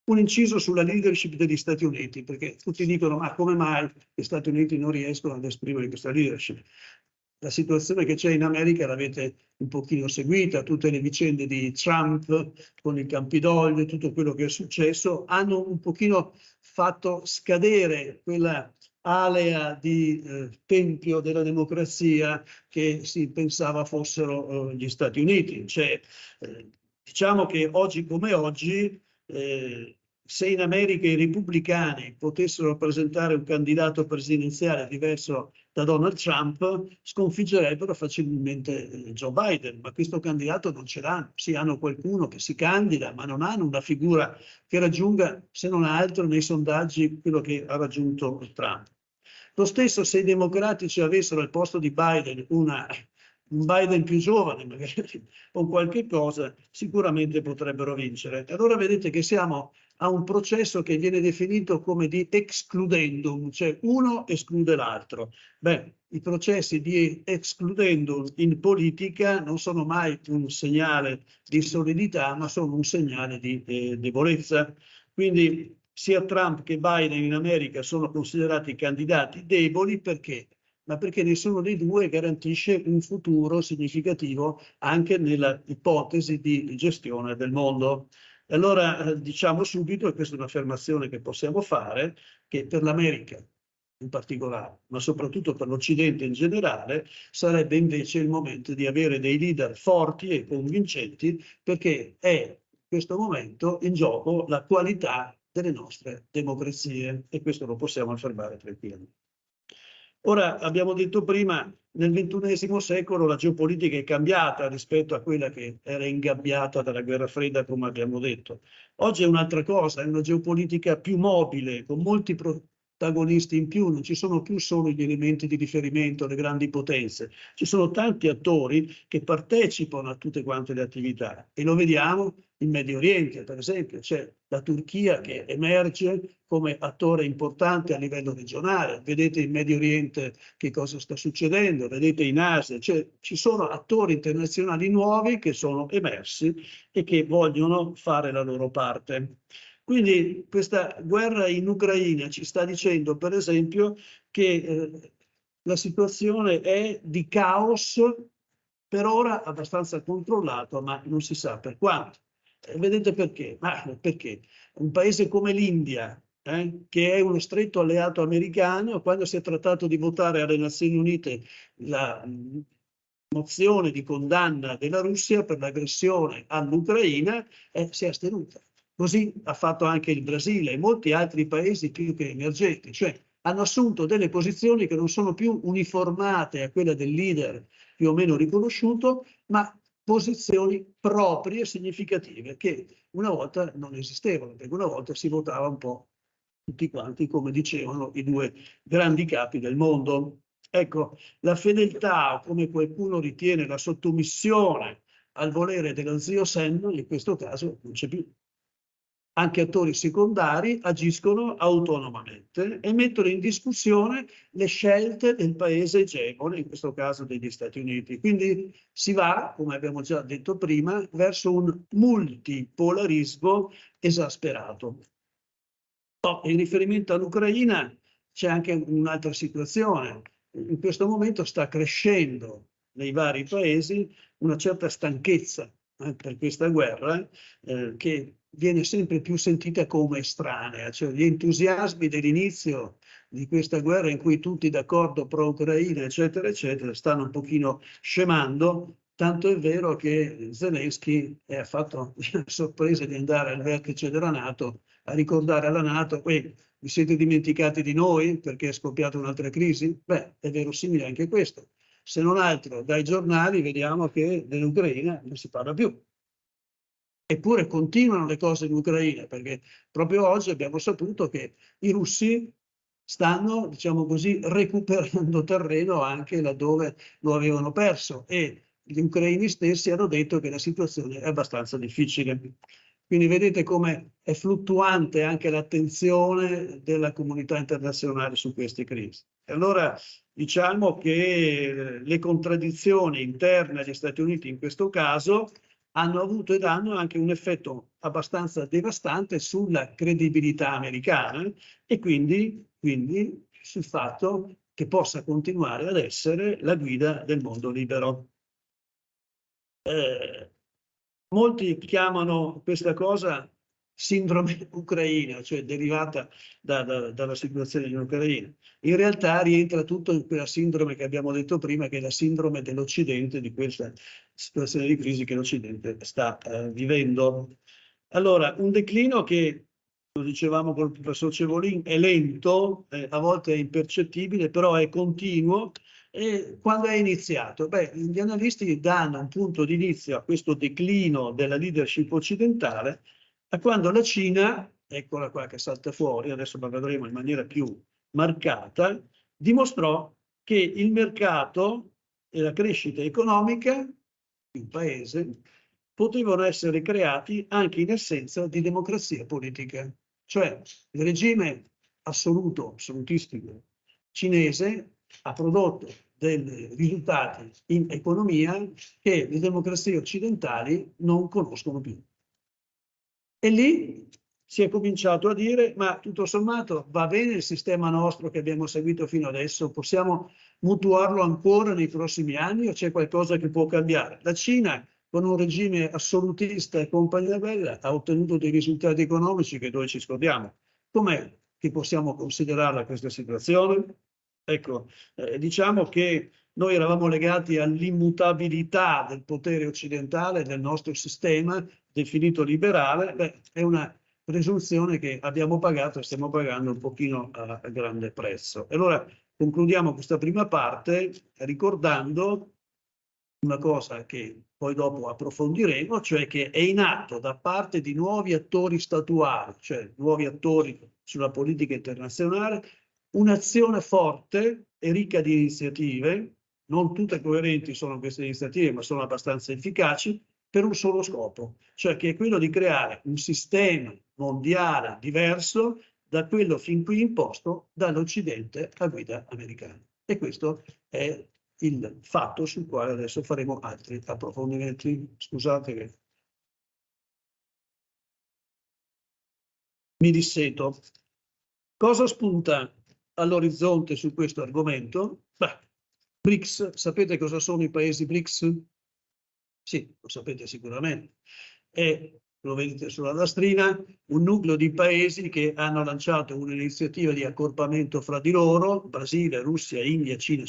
Un inciso sulla leadership degli Stati Uniti, perché tutti dicono: ma come mai gli Stati Uniti non riescono ad esprimere questa leadership? La situazione che c'è in America l'avete un pochino seguita, tutte le vicende di Trump con il Campidoglio, tutto quello che è successo, hanno un pochino fatto scadere quella alea di tempio della democrazia che si pensava fossero gli Stati Uniti. Cioè, diciamo che oggi come oggi, se in America i repubblicani potessero presentare un candidato presidenziale diverso da Donald Trump, sconfiggerebbero facilmente Joe Biden, ma questo candidato non ce l'hanno. Sì, hanno qualcuno che si candida, ma non hanno una figura che raggiunga, se non altro nei sondaggi, quello che ha raggiunto Trump. Lo stesso se i democratici avessero al posto di Biden un Biden più giovane, magari, o qualche cosa, sicuramente potrebbero vincere. E allora vedete che siamo a un processo che viene definito come di excludendum, cioè uno esclude l'altro. Beh, i processi di excludendum in politica non sono mai un segnale di solidità, ma sono un segnale di debolezza. Quindi sia Trump che Biden in America sono considerati candidati deboli perché? Ma perché nessuno dei due garantisce un futuro significativo anche nella ipotesi di gestione del mondo. Allora diciamo subito, e questa è un'affermazione che possiamo fare, che per l'America in particolare, ma soprattutto per l'Occidente in generale, sarebbe invece il momento di avere dei leader forti e convincenti, perché è in questo momento in gioco la qualità delle nostre democrazie, e questo lo possiamo affermare tranquillamente. Ora, abbiamo detto prima, nel XXI secolo la geopolitica è cambiata rispetto a quella che era ingabbiata dalla guerra fredda, come abbiamo detto. Oggi è un'altra cosa, è una geopolitica più mobile, con molti protagonisti in più, non ci sono più solo gli elementi di riferimento, le grandi potenze, ci sono tanti attori che partecipano a tutte quante le attività e lo vediamo in Medio Oriente, per esempio, c'è la Turchia che emerge come attore importante a livello regionale. Vedete in Medio Oriente che cosa sta succedendo, vedete in Asia, cioè, ci sono attori internazionali nuovi che sono emersi e che vogliono fare la loro parte. Quindi questa guerra in Ucraina ci sta dicendo, per esempio, che la situazione è di caos, per ora abbastanza controllato, ma non si sa per quanto. Vedete perché? Ma perché un paese come l'India, che è uno stretto alleato americano, quando si è trattato di votare alle Nazioni Unite la mozione di condanna della Russia per l'aggressione all'Ucraina, si è astenuta. Così ha fatto anche il Brasile e molti altri paesi più che emergenti, cioè hanno assunto delle posizioni che non sono più uniformate a quella del leader più o meno riconosciuto, ma posizioni proprie significative che una volta non esistevano, perché una volta si votava un po' tutti quanti, come dicevano i due grandi capi del mondo. Ecco, la fedeltà, o come qualcuno ritiene la sottomissione al volere dello zio Sam, in questo caso non c'è più. Anche attori secondari agiscono autonomamente e mettono in discussione le scelte del paese egemone, in questo caso degli Stati Uniti. Quindi si va, come abbiamo già detto prima, verso un multipolarismo esasperato. In riferimento all'Ucraina c'è anche un'altra situazione. In questo momento sta crescendo nei vari paesi una certa stanchezza per questa guerra che viene sempre più sentita come estranea, cioè gli entusiasmi dell'inizio di questa guerra in cui tutti d'accordo pro-Ucraina, eccetera, eccetera, stanno un pochino scemando, tanto è vero che Zelensky ha fatto la sorpresa di andare al vertice della NATO a ricordare alla NATO: vi siete dimenticati di noi perché è scoppiata un'altra crisi? Beh, è verosimile anche questo. Se non altro, dai giornali vediamo che dell'Ucraina non si parla più. Eppure continuano le cose in Ucraina, perché proprio oggi abbiamo saputo che i russi stanno, diciamo così, recuperando terreno anche laddove lo avevano perso, e gli ucraini stessi hanno detto che la situazione è abbastanza difficile. Quindi vedete come è fluttuante anche l'attenzione della comunità internazionale su queste crisi. E allora diciamo che le contraddizioni interne agli Stati Uniti in questo caso hanno avuto ed hanno anche un effetto abbastanza devastante sulla credibilità americana e quindi sul fatto che possa continuare ad essere la guida del mondo libero. Molti chiamano questa cosa sindrome ucraina, cioè derivata dalla situazione in Ucraina. In realtà rientra tutto in quella sindrome che abbiamo detto prima, che è la sindrome dell'Occidente, di questa situazione di crisi che l'Occidente sta vivendo. Allora, un declino che, lo dicevamo col professor Cevolin, è lento, a volte è impercettibile, però è continuo. E quando è iniziato? Beh, gli analisti danno un punto di inizio a questo declino della leadership occidentale, a quando la Cina, eccola qua che salta fuori, adesso la vedremo in maniera più marcata, dimostrò che il mercato e la crescita economica di un paese potevano essere creati anche in assenza di democrazia politica. Cioè il regime assolutistico cinese ha prodotto dei risultati in economia che le democrazie occidentali non conoscono più. E lì si è cominciato a dire, ma tutto sommato va bene il sistema nostro che abbiamo seguito fino adesso, possiamo mutuarlo ancora nei prossimi anni o c'è qualcosa che può cambiare? La Cina, con un regime assolutista e compagnia bella, ha ottenuto dei risultati economici che noi ci scordiamo. Com'è che possiamo considerarla questa situazione? Ecco, diciamo che noi eravamo legati all'immutabilità del potere occidentale, del nostro sistema, definito liberale. Beh, è una presunzione che abbiamo pagato e stiamo pagando un pochino a grande prezzo. E allora concludiamo questa prima parte ricordando una cosa che poi dopo approfondiremo, cioè che è in atto da parte di nuovi attori statuali, cioè nuovi attori sulla politica internazionale, un'azione forte e ricca di iniziative, non tutte coerenti sono queste iniziative, ma sono abbastanza efficaci, per un solo scopo, cioè che è quello di creare un sistema mondiale diverso da quello fin qui imposto dall'Occidente a guida americana. E questo è il fatto sul quale adesso faremo altri approfondimenti. Scusate che mi disseto. Cosa spunta all'orizzonte su questo argomento? Beh, BRICS, sapete cosa sono i paesi BRICS? Sì, lo sapete sicuramente. E lo vedete sulla lastrina, un nucleo di paesi che hanno lanciato un'iniziativa di accorpamento fra di loro, Brasile, Russia, India, Cina,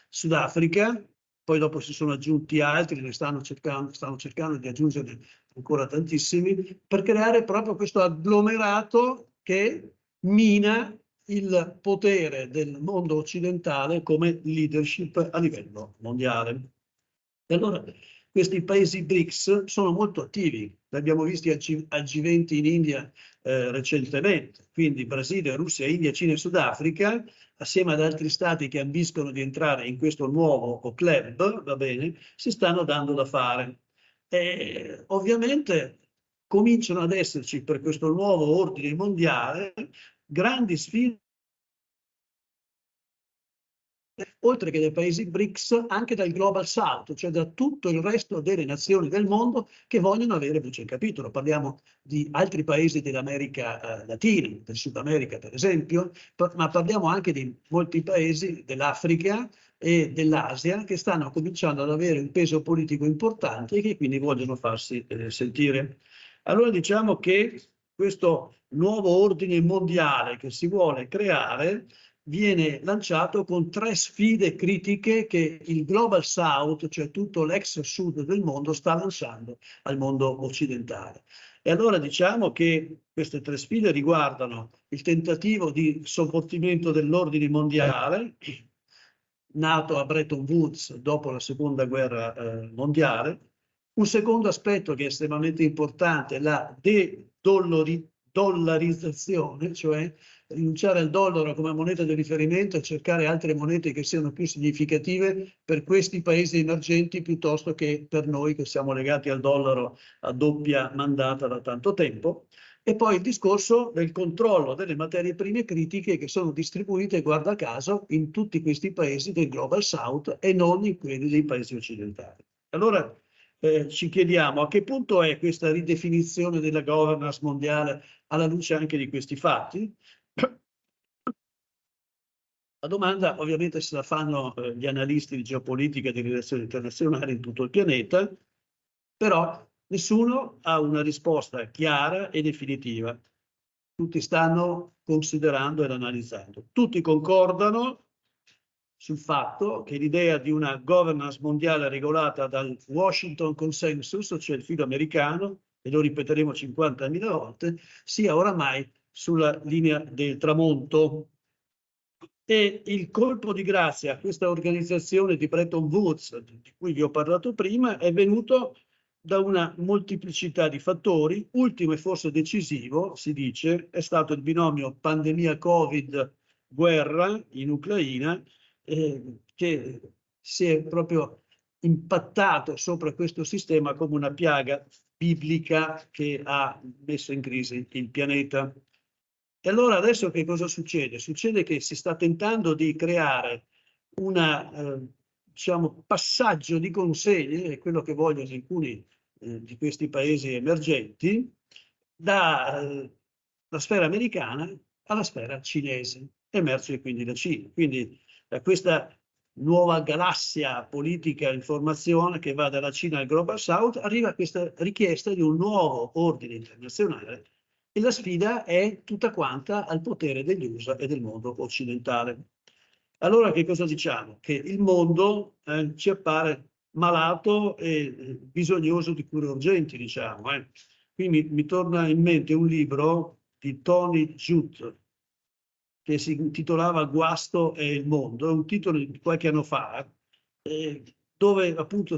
Sudafrica, poi dopo si sono aggiunti altri, ne stanno cercando di aggiungere ancora tantissimi, per creare proprio questo agglomerato che mina il potere del mondo occidentale come leadership a livello mondiale. E allora questi paesi BRICS sono molto attivi, li abbiamo visti al G20 in India recentemente, quindi Brasile, Russia, India, Cina e Sudafrica, assieme ad altri stati che ambiscono di entrare in questo nuovo club, va bene, si stanno dando da fare. E ovviamente cominciano ad esserci per questo nuovo ordine mondiale grandi sfide, oltre che dai paesi BRICS, anche dal Global South, cioè da tutto il resto delle nazioni del mondo che vogliono avere voce in capitolo. Parliamo di altri paesi dell'America Latina, del Sud America per esempio, ma parliamo anche di molti paesi dell'Africa e dell'Asia che stanno cominciando ad avere un peso politico importante e che quindi vogliono farsi sentire. Allora diciamo che questo nuovo ordine mondiale che si vuole creare viene lanciato con 3 sfide critiche che il Global South, cioè tutto l'ex sud del mondo, sta lanciando al mondo occidentale. E allora diciamo che queste 3 sfide riguardano il tentativo di sovvertimento dell'ordine mondiale, nato a Bretton Woods dopo la seconda guerra mondiale. Un secondo aspetto che è estremamente importante è la de-dollarizzazione, cioè rinunciare al dollaro come moneta di riferimento e cercare altre monete che siano più significative per questi paesi emergenti piuttosto che per noi che siamo legati al dollaro a doppia mandata da tanto tempo. E poi il discorso del controllo delle materie prime critiche che sono distribuite, guarda caso, in tutti questi paesi del Global South e non in quelli dei paesi occidentali. Allora ci chiediamo a che punto è questa ridefinizione della governance mondiale alla luce anche di questi fatti? La domanda ovviamente se la fanno gli analisti di geopolitica e di relazioni internazionali in tutto il pianeta, però Nessuno ha una risposta chiara e definitiva. Tutti stanno considerando ed analizzando. Tutti concordano sul fatto che l'idea di una governance mondiale regolata dal Washington Consensus, cioè il filo americano, e lo ripeteremo 50.000 volte, sia oramai sulla linea del tramonto. E il colpo di grazia a questa organizzazione di Bretton Woods, di cui vi ho parlato prima, è venuto da una molteplicità di fattori. Ultimo e forse decisivo, si dice, è stato il binomio pandemia Covid-guerra in Ucraina, che si è proprio impattato sopra questo sistema come una piaga biblica che ha messo in crisi il pianeta. E allora adesso che cosa succede? Succede che si sta tentando di creare un diciamo, passaggio di consegne, è quello che vogliono alcuni di questi paesi emergenti, dalla sfera americana alla sfera cinese, emerge quindi la Cina. Quindi da questa nuova galassia politica e informazione che va dalla Cina al Global South arriva questa richiesta di un nuovo ordine internazionale. E la sfida è tutta quanta al potere degli USA e del mondo occidentale. Allora che cosa diciamo? Che il mondo ci appare malato e bisognoso di cure urgenti, diciamo. Qui mi torna in mente un libro di Tony Judt che si intitolava Guasto e il mondo, è un titolo di qualche anno fa, dove appunto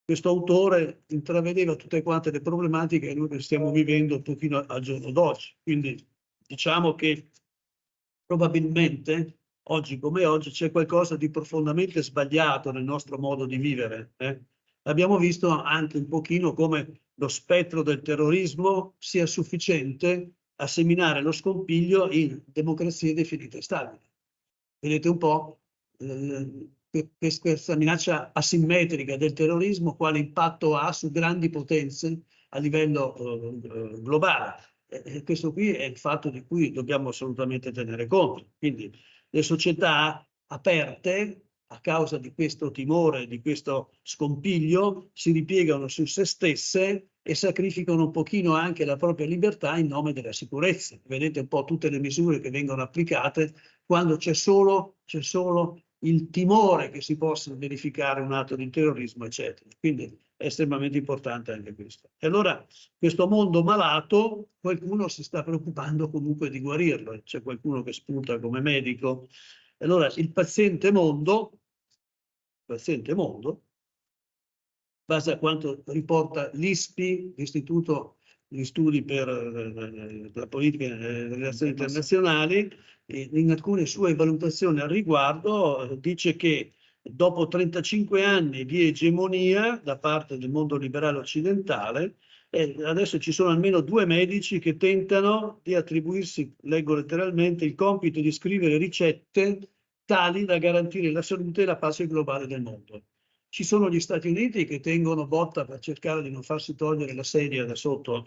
questo autore intravedeva tutte quante le problematiche che noi stiamo vivendo un pochino al giorno d'oggi. Quindi diciamo che probabilmente oggi come oggi c'è qualcosa di profondamente sbagliato nel nostro modo di vivere. Abbiamo visto anche un pochino come lo spettro del terrorismo sia sufficiente a seminare lo scompiglio in democrazie definite stabili. Vedete un po' questa minaccia asimmetrica del terrorismo, quale impatto ha su grandi potenze a livello globale. Questo qui è il fatto di cui dobbiamo assolutamente tenere conto. Quindi le società aperte, a causa di questo timore, di questo scompiglio, si ripiegano su se stesse e sacrificano un pochino anche la propria libertà in nome della sicurezza. Vedete un po' tutte le misure che vengono applicate quando c'è solo il timore che si possa verificare un atto di terrorismo, eccetera. Quindi è estremamente importante anche questo. E allora questo mondo malato, qualcuno si sta preoccupando comunque di guarirlo, c'è qualcuno che spunta come medico. E allora il paziente mondo, in base a quanto riporta l'ISPI, l'Istituto di Studi per la Politica e le Relazioni Internazionali, in alcune sue valutazioni al riguardo, dice che dopo 35 anni di egemonia da parte del mondo liberale occidentale, adesso ci sono almeno 2 medici che tentano di attribuirsi, leggo letteralmente, il compito di scrivere ricette tali da garantire la salute e la pace globale del mondo. Ci sono gli Stati Uniti che tengono botta per cercare di non farsi togliere la sedia da sotto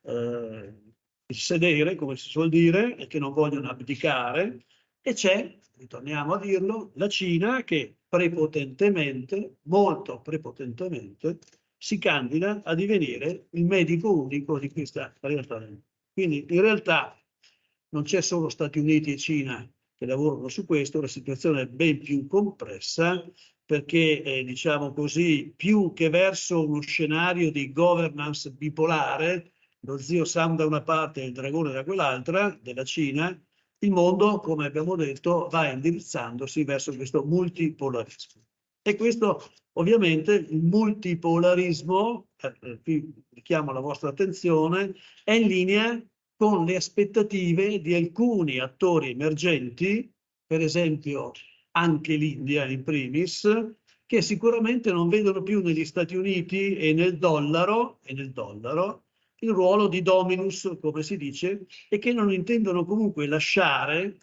il sedere, come si suol dire, e che non vogliono abdicare. E c'è, ritorniamo a dirlo, la Cina che prepotentemente, molto prepotentemente, si candida a divenire il medico unico di questa realtà. Quindi in realtà non c'è solo Stati Uniti e Cina che lavorano su questo, la situazione è ben più complessa perché, diciamo così, più che verso uno scenario di governance bipolare, lo zio Sam da una parte e il dragone da quell'altra, della Cina, il mondo, come abbiamo detto, va indirizzandosi verso questo multipolarismo. E questo, ovviamente, il multipolarismo, qui richiamo la vostra attenzione, è in linea con le aspettative di alcuni attori emergenti, per esempio anche l'India in primis, che sicuramente non vedono più negli Stati Uniti e nel dollaro il ruolo di dominus, come si dice, e che non intendono comunque lasciare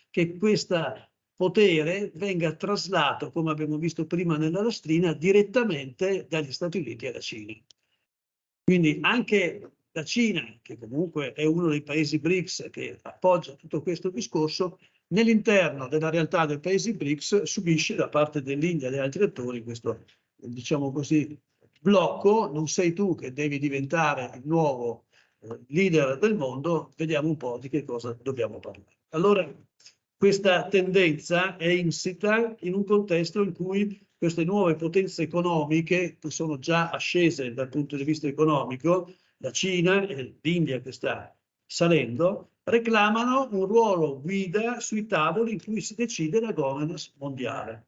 che questo potere venga traslato, come abbiamo visto prima nella lastrina, direttamente dagli Stati Uniti alla Cina. Quindi anche la Cina, che comunque è uno dei paesi BRICS che appoggia tutto questo discorso, nell'interno della realtà dei paesi BRICS subisce da parte dell'India e degli altri attori questo, diciamo così, blocco, non sei tu che devi diventare il nuovo leader del mondo, vediamo un po' di che cosa dobbiamo parlare. Allora, questa tendenza è insita in un contesto in cui queste nuove potenze economiche, che sono già ascese dal punto di vista economico, la Cina e l'India che sta salendo, reclamano un ruolo guida sui tavoli in cui si decide la governance mondiale.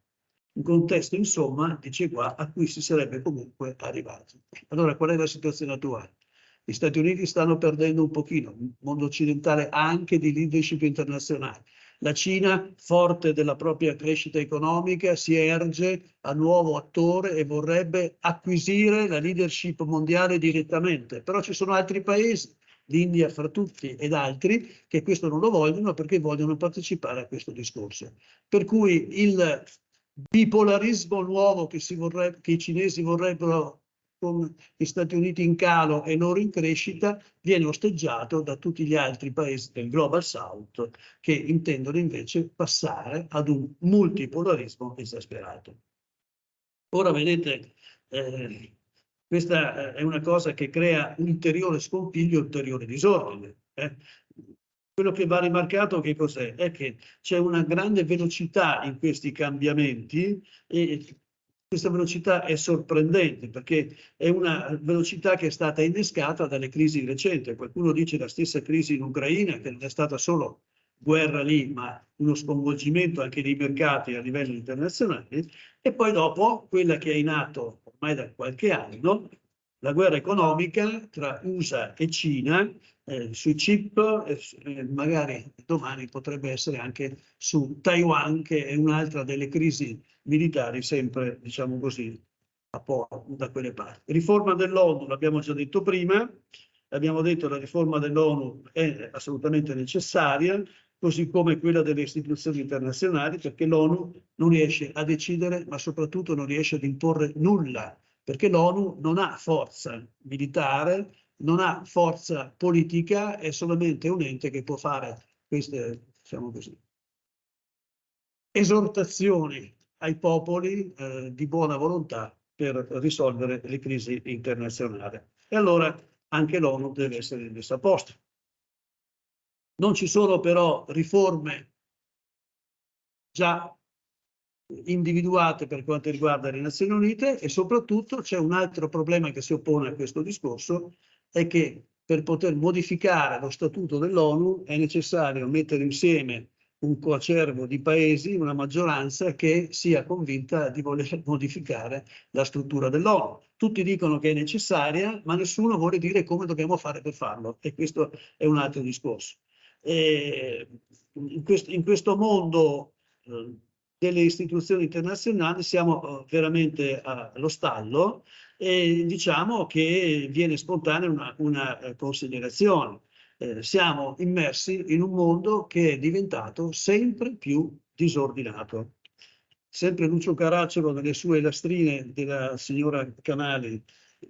Un contesto, insomma, dice qua, a cui si sarebbe comunque arrivati. Allora, qual è la situazione attuale? Gli Stati Uniti stanno perdendo un pochino, il mondo occidentale anche di leadership internazionale. La Cina, forte della propria crescita economica, si erge a nuovo attore e vorrebbe acquisire la leadership mondiale direttamente. Però ci sono altri paesi, l'India fra tutti ed altri, che questo non lo vogliono perché vogliono partecipare a questo discorso. Per cui il bipolarismo nuovo che i cinesi vorrebbero con gli Stati Uniti in calo e loro in crescita, viene osteggiato da tutti gli altri paesi del Global South che intendono invece passare ad un multipolarismo esasperato. Ora vedete, questa è una cosa che crea ulteriore scompiglio, ulteriore disordine. Quello che va rimarcato che cos'è? È che c'è una grande velocità in questi cambiamenti e questa velocità è sorprendente perché è una velocità che è stata innescata dalle crisi recenti. Qualcuno dice la stessa crisi in Ucraina, che non è stata solo guerra lì, ma uno sconvolgimento anche dei mercati a livello internazionale. E poi dopo quella che è in atto ormai da qualche anno, la guerra economica tra USA e Cina, sui chip, magari domani potrebbe essere anche su Taiwan, che è un'altra delle crisi militari sempre, diciamo così, a po' da quelle parti. Riforma dell'ONU, l'abbiamo già detto prima, abbiamo detto che la riforma dell'ONU è assolutamente necessaria, così come quella delle istituzioni internazionali, perché l'ONU non riesce a decidere, ma soprattutto non riesce ad imporre nulla, perché l'ONU non ha forza militare, non ha forza politica, è solamente un ente che può fare queste, diciamo così, esortazioni ai popoli di buona volontà per risolvere le crisi internazionali. E allora anche l'ONU deve essere messa a posto. Non ci sono però riforme già individuate per quanto riguarda le Nazioni Unite e soprattutto c'è un altro problema che si oppone a questo discorso, è che per poter modificare lo statuto dell'ONU è necessario mettere insieme un coacervo di paesi, una maggioranza che sia convinta di voler modificare la struttura dell'ONU. Tutti dicono che è necessaria, ma nessuno vuole dire come dobbiamo fare per farlo, e questo è un altro discorso. In questo mondo delle istituzioni internazionali siamo veramente allo stallo e diciamo che viene spontanea una considerazione. Siamo immersi in un mondo che è diventato sempre più disordinato. Sempre Lucio Caracciolo nelle sue lastrine della signora Canali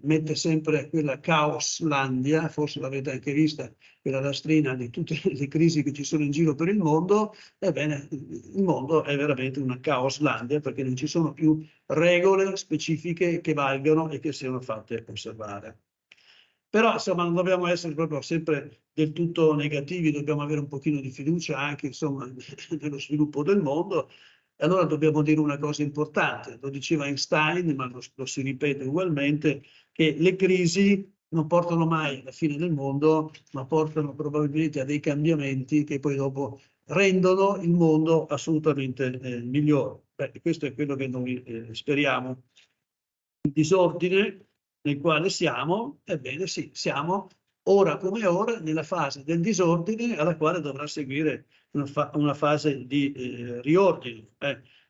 mette sempre quella Caoslandia, forse l'avete anche vista, quella lastrina di tutte le crisi che ci sono in giro per il mondo. Ebbene, il mondo è veramente una Caoslandia perché non ci sono più regole specifiche che valgano e che siano fatte osservare. Però insomma non dobbiamo essere proprio sempre del tutto negativi, dobbiamo avere un pochino di fiducia anche insomma nello sviluppo del mondo. E allora dobbiamo dire una cosa importante, lo diceva Einstein, ma lo si ripete ugualmente, che le crisi non portano mai alla fine del mondo, ma portano probabilmente a dei cambiamenti che poi dopo rendono il mondo assolutamente migliore. Beh, questo è quello che noi speriamo. Il disordine nel quale siamo, ebbene sì, siamo ora come ora nella fase del disordine alla quale dovrà seguire una fase di riordine.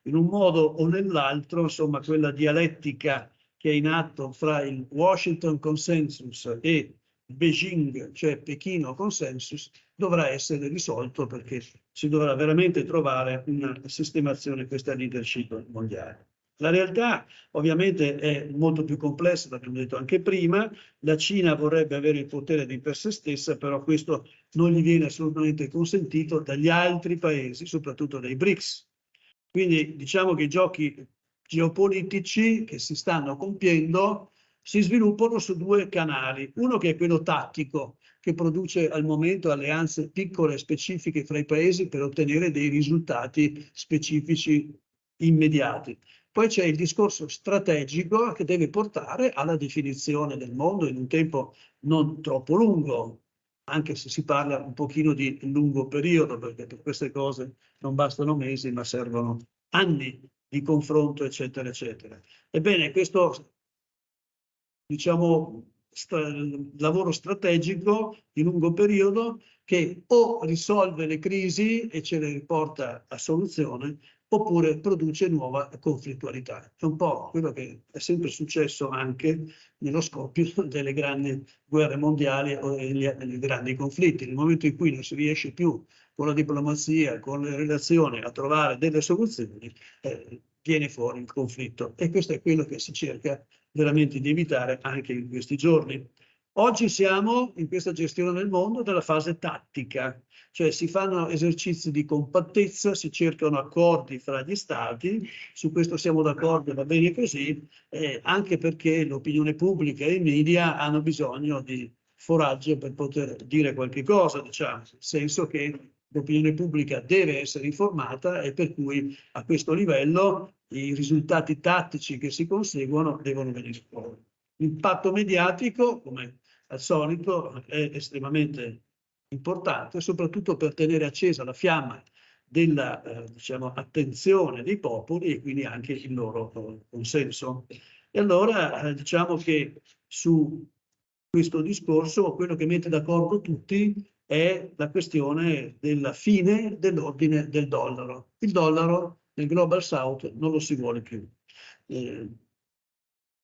In un modo o nell'altro, insomma, quella dialettica che è in atto fra il Washington Consensus e Beijing, cioè Pechino Consensus, dovrà essere risolto perché si dovrà veramente trovare una sistemazione questa leadership mondiale. La realtà ovviamente è molto più complessa, l'abbiamo detto anche prima. La Cina vorrebbe avere il potere di per sé stessa, però questo non gli viene assolutamente consentito dagli altri paesi, soprattutto dai BRICS. Quindi diciamo che i giochi geopolitici che si stanno compiendo si sviluppano su due canali. Uno che è quello tattico, che produce al momento alleanze piccole e specifiche fra i paesi per ottenere dei risultati specifici immediati. Poi c'è il discorso strategico che deve portare alla definizione del mondo in un tempo non troppo lungo, anche se si parla un pochino di lungo periodo, perché per queste cose non bastano mesi, ma servono anni di confronto, eccetera, eccetera. Ebbene, questo, diciamo, lavoro strategico di lungo periodo che o risolve le crisi e ce le riporta a soluzione, oppure produce nuova conflittualità. È un po' quello che è sempre successo anche nello scoppio delle grandi guerre mondiali o dei grandi conflitti. Nel momento in cui non si riesce più con la diplomazia, con le relazioni a trovare delle soluzioni, viene fuori il conflitto. E questo è quello che si cerca veramente di evitare anche in questi giorni. Oggi siamo in questa gestione del mondo della fase tattica, cioè si fanno esercizi di compattezza, si cercano accordi fra gli stati, su questo siamo d'accordo, va bene così, anche perché l'opinione pubblica e i media hanno bisogno di foraggio per poter dire qualche cosa, diciamo, nel senso che l'opinione pubblica deve essere informata e per cui a questo livello i risultati tattici che si conseguono devono venire fuori. L'impatto mediatico, come al solito, è estremamente importante, soprattutto per tenere accesa la fiamma della diciamo, attenzione dei popoli e quindi anche il loro consenso. E allora diciamo che su questo discorso quello che mette d'accordo tutti è la questione della fine dell'ordine del dollaro. Il dollaro nel Global South non lo si vuole più.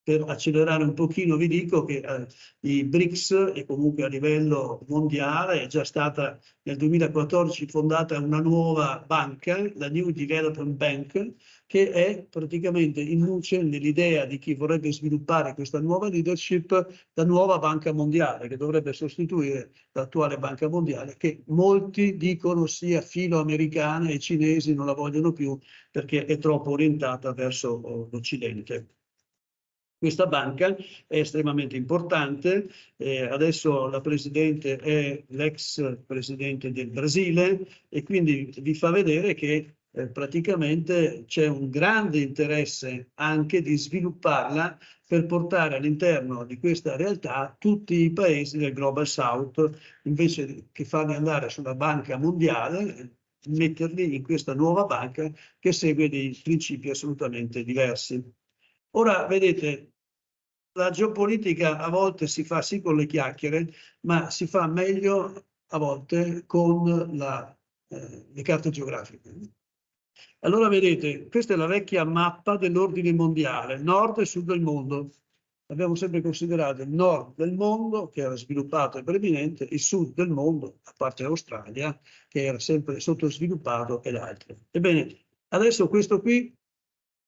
Per accelerare un pochino vi dico che i BRICS e comunque a livello mondiale è già stata nel 2014 fondata una nuova banca, la New Development Bank, che è praticamente in luce nell'idea di chi vorrebbe sviluppare questa nuova leadership, la nuova banca mondiale che dovrebbe sostituire l'attuale banca mondiale, che molti dicono sia filoamericana e i cinesi non la vogliono più perché è troppo orientata verso l'Occidente. Questa banca è estremamente importante, adesso la presidente è l'ex presidente del Brasile e quindi vi fa vedere che praticamente c'è un grande interesse anche di svilupparla per portare all'interno di questa realtà tutti i paesi del Global South, invece che farli andare sulla banca mondiale, metterli in questa nuova banca che segue dei principi assolutamente diversi. Ora, vedete, la geopolitica a volte si fa sì con le chiacchiere, ma si fa meglio a volte con le carte geografiche. Allora, vedete, questa è la vecchia mappa dell'ordine mondiale, nord e sud del mondo. Abbiamo sempre considerato il nord del mondo, che era sviluppato e preeminente, il sud del mondo, a parte l'Australia, che era sempre sottosviluppato, e l'altro. Ebbene, adesso questo qui,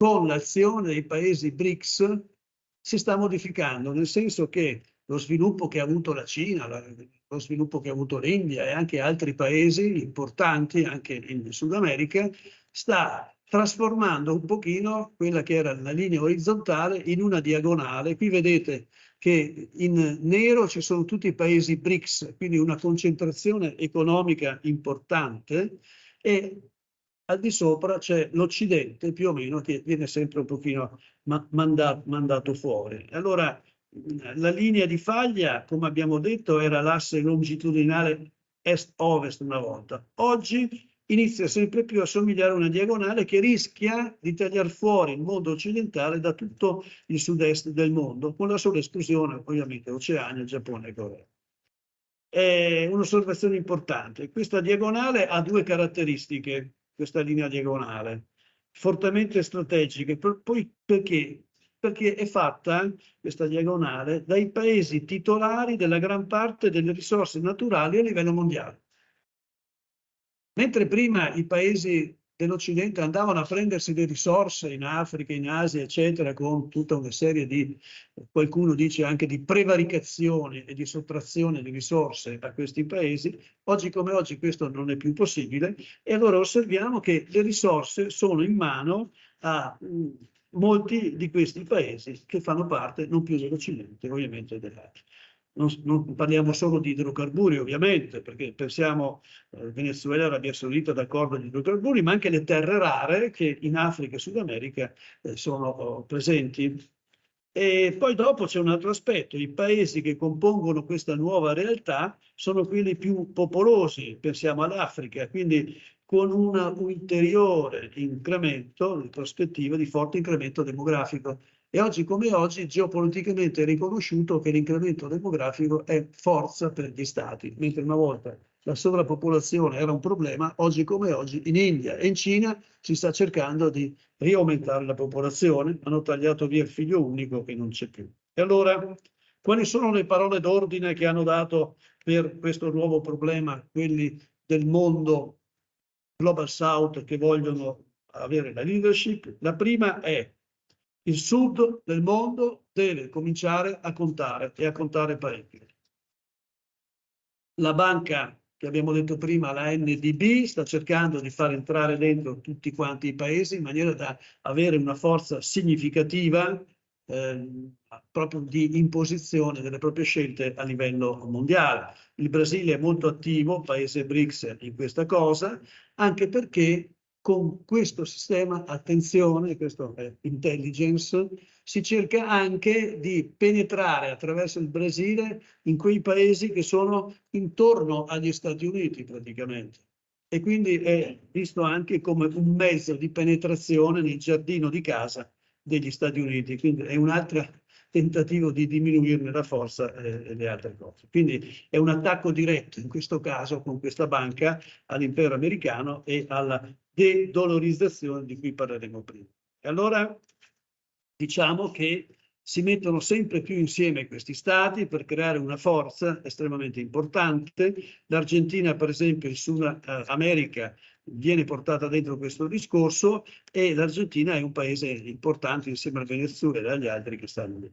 con l'azione dei paesi BRICS, si sta modificando, nel senso che lo sviluppo che ha avuto la Cina, lo sviluppo che ha avuto l'India e anche altri paesi importanti, anche in Sud America, sta trasformando un pochino quella che era la linea orizzontale in una diagonale. Qui vedete che in nero ci sono tutti i paesi BRICS, quindi una concentrazione economica importante, e al di sopra c'è l'Occidente più o meno che viene sempre un pochino mandato fuori. Allora la linea di faglia, come abbiamo detto, era l'asse longitudinale est-ovest una volta. Oggi inizia sempre più a somigliare a una diagonale che rischia di tagliare fuori il mondo occidentale da tutto il sud-est del mondo, con la sola esclusione ovviamente Oceania, Giappone e Corea. È un'osservazione importante. Questa diagonale ha due caratteristiche, questa linea diagonale, fortemente strategiche. Poi perché? Perché è fatta, questa diagonale, dai paesi titolari della gran parte delle risorse naturali a livello mondiale. Mentre prima i paesi dell'Occidente andavano a prendersi le risorse in Africa, in Asia, eccetera, con tutta una serie di, qualcuno dice anche di prevaricazione e di sottrazione di risorse a questi paesi, oggi come oggi questo non è più possibile e allora osserviamo che le risorse sono in mano a molti di questi paesi che fanno parte non più velocemente ovviamente dell'altro. Non parliamo solo di idrocarburi ovviamente, perché pensiamo Venezuela, Arabia Saudita d'accordo di idrocarburi, ma anche le terre rare che in Africa e Sud America sono presenti. E poi dopo c'è un altro aspetto: i paesi che compongono questa nuova realtà sono quelli più popolosi, pensiamo all'Africa, quindi con un ulteriore incremento, in prospettiva di forte incremento demografico. E oggi come oggi geopoliticamente è riconosciuto che l'incremento demografico è forza per gli stati, mentre una volta la sovrappopolazione era un problema, oggi come oggi in India e in Cina si sta cercando di riaumentare la popolazione, hanno tagliato via il figlio unico che non c'è più. E allora, quali sono le parole d'ordine che hanno dato per questo nuovo problema quelli del mondo Global South che vogliono avere la leadership? La prima è: il sud del mondo deve cominciare a contare e a contare parecchio. La banca, che abbiamo detto prima, la NDB, sta cercando di far entrare dentro tutti quanti i paesi in maniera da avere una forza significativa proprio di imposizione delle proprie scelte a livello mondiale. Il Brasile è molto attivo, paese BRICS, in questa cosa, anche perché con questo sistema, attenzione, questo è intelligence, si cerca anche di penetrare attraverso il Brasile in quei paesi che sono intorno agli Stati Uniti praticamente. E quindi è visto anche come un mezzo di penetrazione nel giardino di casa degli Stati Uniti, quindi è un altro tentativo di diminuirne la forza e le altre cose. Quindi è un attacco diretto, in questo caso con questa banca, all'impero americano e alla de-dollarizzazione di cui parleremo prima. E allora diciamo che si mettono sempre più insieme questi stati per creare una forza estremamente importante. L'Argentina, per esempio, in Sud America viene portata dentro questo discorso, e l'Argentina è un paese importante insieme al Venezuela e agli altri che stanno lì.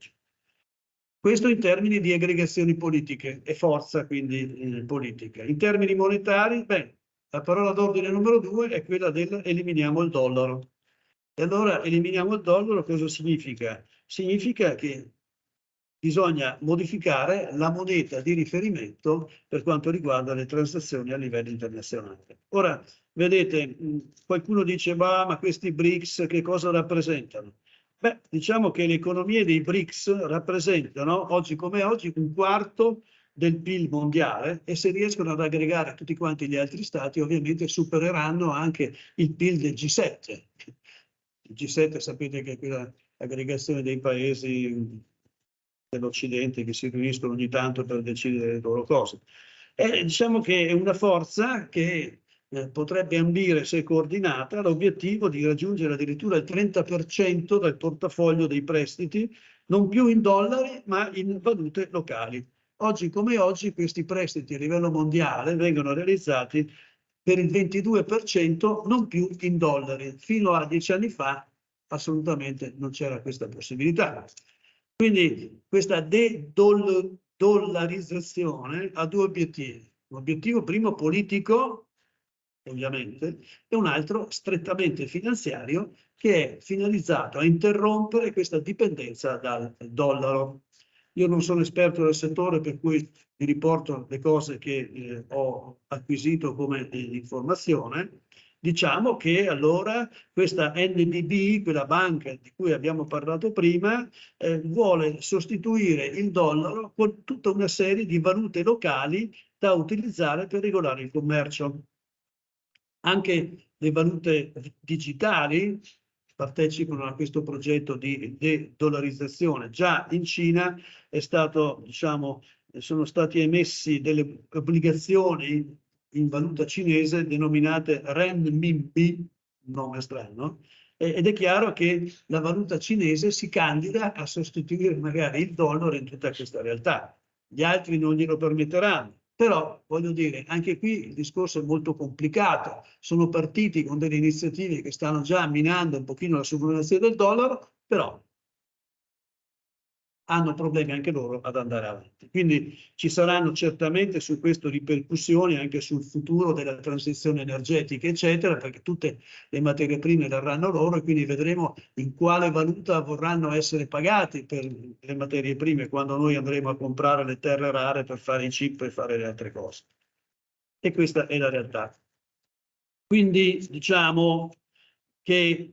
Questo in termini di aggregazioni politiche e forza quindi politica. In termini monetari, beh, la parola d'ordine numero 2 è quella del eliminiamo il dollaro. E allora eliminiamo il dollaro cosa significa? Significa che bisogna modificare la moneta di riferimento per quanto riguarda le transazioni a livello internazionale. Ora, vedete, qualcuno dice, ma questi BRICS che cosa rappresentano? Beh, diciamo che le economie dei BRICS rappresentano, oggi come oggi, un quarto del PIL mondiale, e se riescono ad aggregare tutti quanti gli altri stati, ovviamente supereranno anche il PIL del G7. Il G7 sapete che è quella aggregazione dei paesi dell'Occidente che si riuniscono ogni tanto per decidere le loro cose. Diciamo che è una forza che potrebbe ambire, se coordinata, l'obiettivo di raggiungere addirittura il 30% del portafoglio dei prestiti, non più in dollari, ma in valute locali. Oggi come oggi questi prestiti a livello mondiale vengono realizzati per il 22%, non più in dollari. Fino a 10 anni fa assolutamente non c'era questa possibilità. Quindi questa de-dollarizzazione ha due obiettivi. Un obiettivo primo politico, ovviamente, e un altro strettamente finanziario, che è finalizzato a interrompere questa dipendenza dal dollaro. Io non sono esperto del settore, per cui vi riporto le cose che ho acquisito come informazione. Diciamo che allora questa NDB, quella banca di cui abbiamo parlato prima, vuole sostituire il dollaro con tutta una serie di valute locali da utilizzare per regolare il commercio. Anche le valute digitali partecipano a questo progetto di de-dollarizzazione. Già in Cina è stato, diciamo, sono stati emessi delle obbligazioni in valuta cinese denominate renminbi, un nome strano, ed è chiaro che la valuta cinese si candida a sostituire magari il dollaro in tutta questa realtà. Gli altri non glielo permetteranno. Però, voglio dire, anche qui il discorso è molto complicato. Sono partiti con delle iniziative che stanno già minando un pochino la subordinazione del dollaro, però hanno problemi anche loro ad andare avanti. Quindi ci saranno certamente su questo ripercussioni anche sul futuro della transizione energetica, eccetera, perché tutte le materie prime daranno loro e quindi vedremo in quale valuta vorranno essere pagati per le materie prime quando noi andremo a comprare le terre rare per fare i chip e fare le altre cose. E questa è la realtà. Quindi diciamo che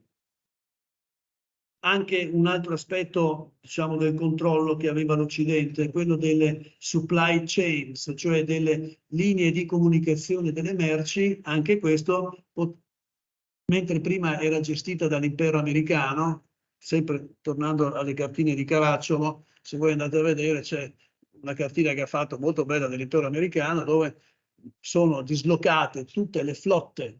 anche un altro aspetto, diciamo, del controllo che aveva l'Occidente è quello delle supply chains, cioè delle linee di comunicazione delle merci. Anche questo, mentre prima era gestita dall'impero americano, sempre tornando alle cartine di Caracciolo, se voi andate a vedere c'è una cartina che ha fatto molto bella dell'impero americano dove sono dislocate tutte le flotte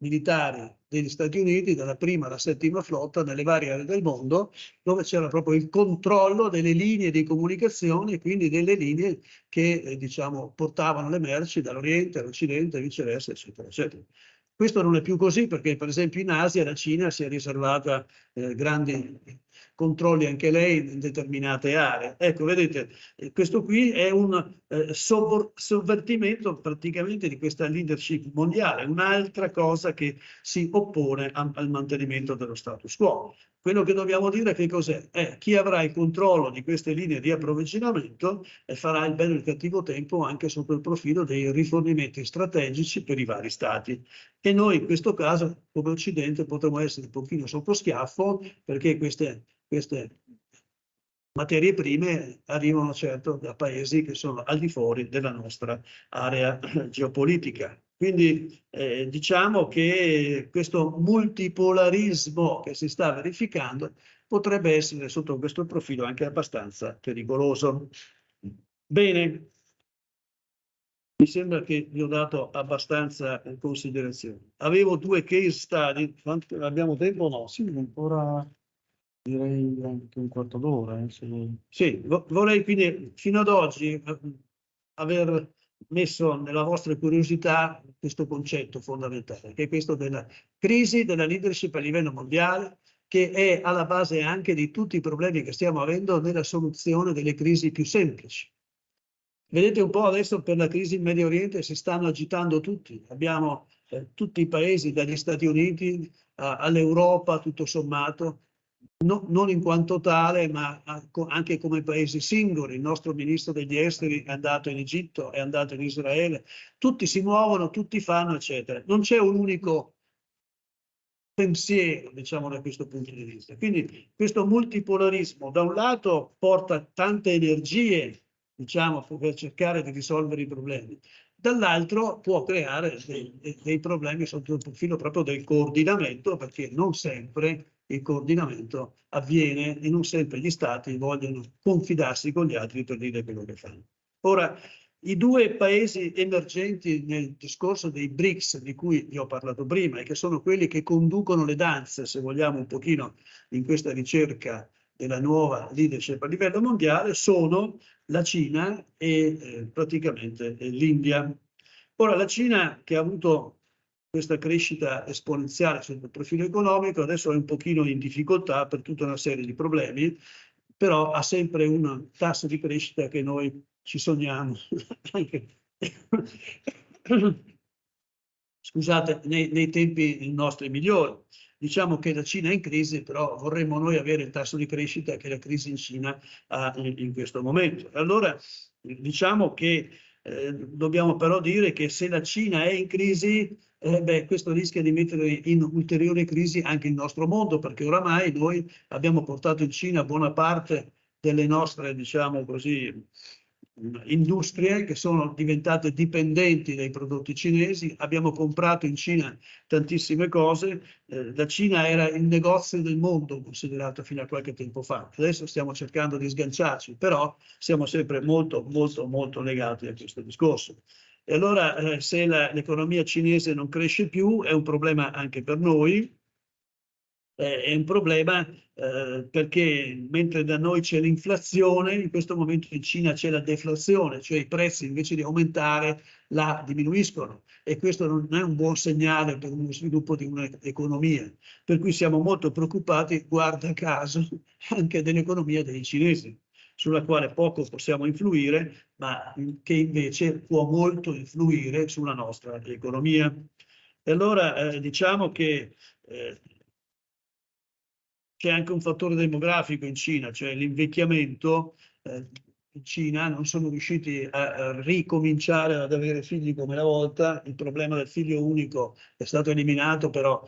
militari degli Stati Uniti, dalla prima alla settima flotta, nelle varie aree del mondo, dove c'era proprio il controllo delle linee di comunicazione e quindi delle linee che diciamo, portavano le merci dall'Oriente all'Occidente, viceversa, eccetera, eccetera. Questo non è più così perché, per esempio, in Asia la Cina si è riservata grandi controlli anche lei in determinate aree. Ecco, vedete, questo qui è un sovvertimento praticamente di questa leadership mondiale, un'altra cosa che si oppone al mantenimento dello status quo. Quello che dobbiamo dire che cos'è? Chi avrà il controllo di queste linee di approvvigionamento farà il bello e il cattivo tempo anche sotto il profilo dei rifornimenti strategici per i vari stati. E noi in questo caso, come Occidente, potremmo essere un pochino sotto schiaffo perché queste materie prime arrivano certo da paesi che sono al di fuori della nostra area geopolitica. Quindi diciamo che questo multipolarismo che si sta verificando potrebbe essere sotto questo profilo anche abbastanza pericoloso. Bene, mi sembra che vi ho dato abbastanza considerazione. Avevo 2 case study, abbiamo tempo o no? Sì, ancora direi anche un quarto d'ora. Sì, vorrei quindi fino ad oggi aver messo nella vostra curiosità questo concetto fondamentale, che è questo della crisi della leadership a livello mondiale, che è alla base anche di tutti i problemi che stiamo avendo nella soluzione delle crisi più semplici. Vedete un po' adesso per la crisi in Medio Oriente si stanno agitando tutti, abbiamo tutti i paesi dagli Stati Uniti all'Europa tutto sommato, non in quanto tale ma anche come paesi singoli. Il nostro ministro degli esteri è andato in Egitto, è andato in Israele, tutti si muovono, tutti fanno eccetera, non c'è un unico pensiero diciamo da questo punto di vista. Quindi questo multipolarismo da un lato porta tante energie diciamo, per cercare di risolvere i problemi, dall'altro può creare dei problemi sotto il profilo proprio del coordinamento, perché non sempre il coordinamento avviene e non sempre gli stati vogliono confidarsi con gli altri per dire quello che fanno. Ora, i 2 paesi emergenti nel discorso dei BRICS, di cui vi ho parlato prima, e che sono quelli che conducono le danze, se vogliamo, un pochino in questa ricerca della nuova leadership a livello mondiale, sono la Cina e praticamente l'India. Ora, la Cina, che ha avuto questa crescita esponenziale sotto il profilo economico, adesso è un pochino in difficoltà per tutta una serie di problemi, però ha sempre un tasso di crescita che noi ci sogniamo anche scusate, nei tempi nostri migliori. Diciamo che la Cina è in crisi, però vorremmo noi avere il tasso di crescita che la crisi in Cina ha in questo momento. Allora diciamo che dobbiamo però dire che se la Cina è in crisi, questo rischia di mettere in ulteriore crisi anche il nostro mondo, perché oramai noi abbiamo portato in Cina buona parte delle nostre, diciamo così, industrie che sono diventate dipendenti dai prodotti cinesi. Abbiamo comprato in Cina tantissime cose, la Cina era il negozio del mondo considerato fino a qualche tempo fa, adesso stiamo cercando di sganciarci, però siamo sempre molto legati a questo discorso. E allora se l'economia cinese non cresce più è un problema anche per noi. È un problema perché mentre da noi c'è l'inflazione, in questo momento in Cina c'è la deflazione, cioè i prezzi invece di aumentare diminuiscono, e questo non è un buon segnale per uno sviluppo di un'economia, per cui siamo molto preoccupati, guarda caso, anche dell'economia dei cinesi. sulla quale poco possiamo influire, ma che invece può molto influire sulla nostra economia. E allora diciamo che c'è anche un fattore demografico in Cina, cioè l'invecchiamento. In Cina non sono riusciti a ricominciare ad avere figli come una volta, il problema del figlio unico è stato eliminato, però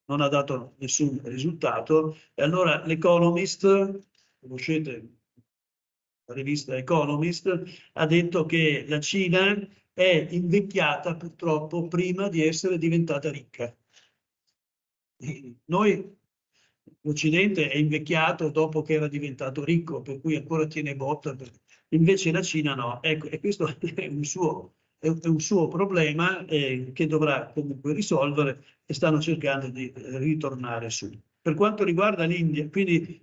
non ha dato nessun risultato. E allora l'Economist, conoscete la rivista Economist, ha detto che la Cina è invecchiata purtroppo prima di essere diventata ricca. Noi, l'Occidente è invecchiato dopo che era diventato ricco, per cui ancora tiene botta, invece la Cina no. Ecco, e questo è un suo problema che dovrà comunque risolvere e stanno cercando di ritornare su. Per quanto riguarda l'India, quindi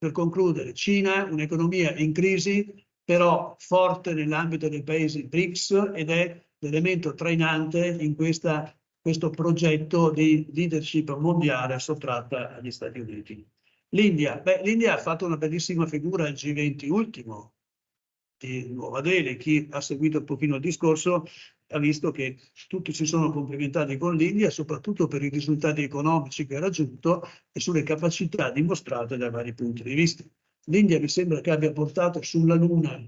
per concludere, Cina, un'economia in crisi, però forte nell'ambito dei paesi BRICS ed è l'elemento trainante in questo progetto di leadership mondiale sottratta agli Stati Uniti. L'India ha fatto una bellissima figura al G20 ultimo di Nuova Delhi. Chi ha seguito un pochino il discorso ha visto che tutti si sono complimentati con l'India, soprattutto per i risultati economici che ha raggiunto e sulle capacità dimostrate da vari punti di vista. L'India mi sembra che abbia portato sulla Luna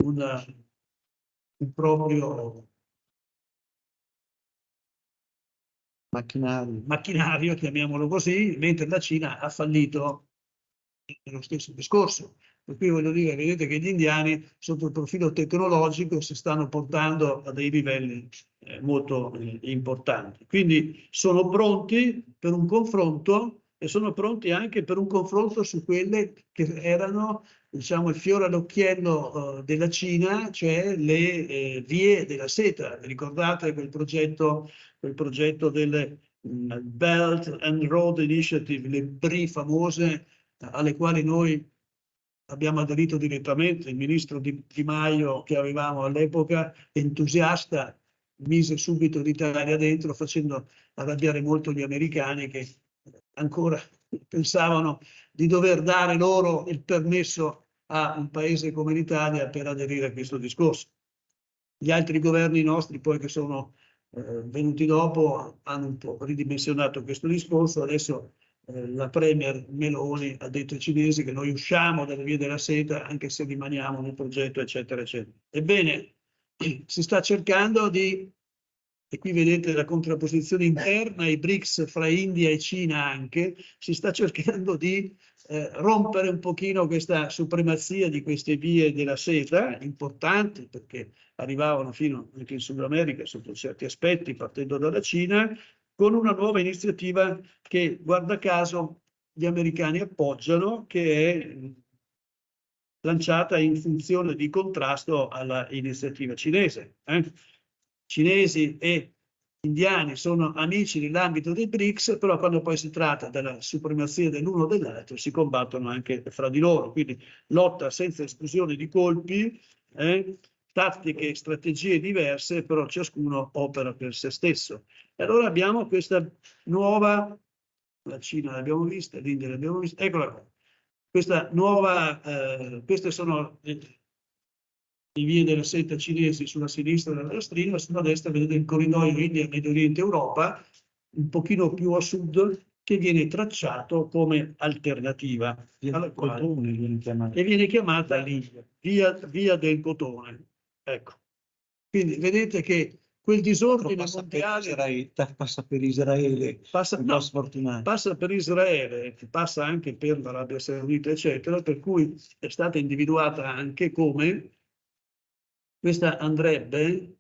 un proprio macchinario, chiamiamolo così, mentre la Cina ha fallito nello stesso discorso. Per cui voglio dire, vedete che gli indiani sotto il profilo tecnologico si stanno portando a dei livelli molto importanti. Quindi sono pronti per un confronto e sono pronti anche per un confronto su quelle che erano, diciamo, il fiore all'occhiello della Cina, cioè le vie della seta. Ricordate quel progetto delle Belt and Road Initiative, le BRI famose, alle quali noi abbiamo aderito direttamente. Il ministro Di Maio, che avevamo all'epoca, entusiasta, mise subito l'Italia dentro, facendo arrabbiare molto gli americani che ancora pensavano di dover dare loro il permesso a un paese come l'Italia per aderire a questo discorso. Gli altri governi nostri poi che sono venuti dopo hanno un po' ridimensionato questo discorso. Adesso la Premier Meloni ha detto ai cinesi che noi usciamo dalle vie della seta anche se rimaniamo nel progetto, eccetera, eccetera. Ebbene, si sta cercando di, e qui vedete la contrapposizione interna ai BRICS fra India e Cina anche, si sta cercando di rompere un pochino questa supremazia di queste vie della seta, importanti perché arrivavano fino anche in Sud America sotto certi aspetti, partendo dalla Cina, con una nuova iniziativa che, guarda caso, gli americani appoggiano, che è lanciata in funzione di contrasto alla iniziativa cinese. Cinesi e indiani sono amici nell'ambito dei BRICS, però quando poi si tratta della supremazia dell'uno o dell'altro si combattono anche fra di loro, quindi lotta senza esclusione di colpi, tattiche e strategie diverse, però ciascuno opera per se stesso. E allora abbiamo questa nuova, la Cina l'abbiamo vista, l'India l'abbiamo vista, eccola qua. Questa nuova, queste sono le vie della seta cinesi sulla sinistra della tastrina, sulla destra vedete il corridoio India, Medio Oriente, Europa, un pochino più a sud, che viene tracciato come alternativa alla quale viene chiamata via del cotone. Ecco. Quindi vedete che quel disordine mondiale passa per Israele, passa per Israele, passa anche per l'Arabia Saudita, eccetera, per cui è stata individuata anche come questa andrebbe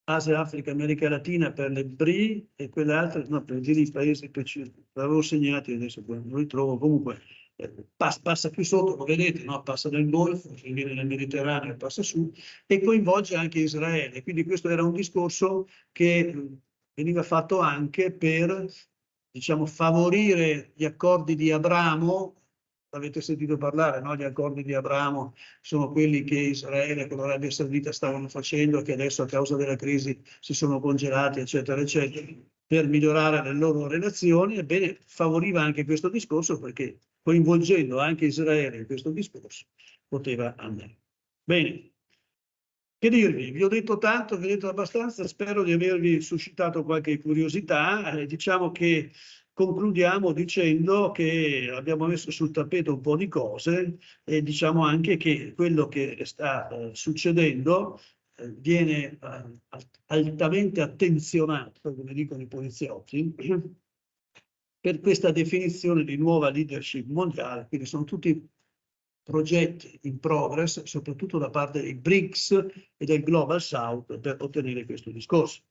Asia, Africa, America Latina per le BRI e quelle altre, no, per dire i paesi precisi, l'avevo segnati adesso non li trovo, comunque passa più sotto, lo vedete, no? Passa nel Golfo, viene nel Mediterraneo, passa su e coinvolge anche Israele. Quindi questo era un discorso che veniva fatto anche per, diciamo, favorire gli accordi di Abramo. Avete sentito parlare, no? Gli accordi di Abramo sono quelli che Israele con l'Arabia Saudita stavano facendo e che adesso a causa della crisi si sono congelati, eccetera, eccetera, per migliorare le loro relazioni. Ebbene, favoriva anche questo discorso perché coinvolgendo anche Israele in questo discorso, poteva andare. Bene. Che dirvi? Vi ho detto tanto, vi ho detto abbastanza, spero di avervi suscitato qualche curiosità. Diciamo che concludiamo dicendo che abbiamo messo sul tappeto un po' di cose e diciamo anche che quello che sta succedendo viene altamente attenzionato, come dicono i poliziotti, per questa definizione di nuova leadership mondiale, quindi sono tutti progetti in progress, soprattutto da parte dei BRICS e del Global South per ottenere questo discorso.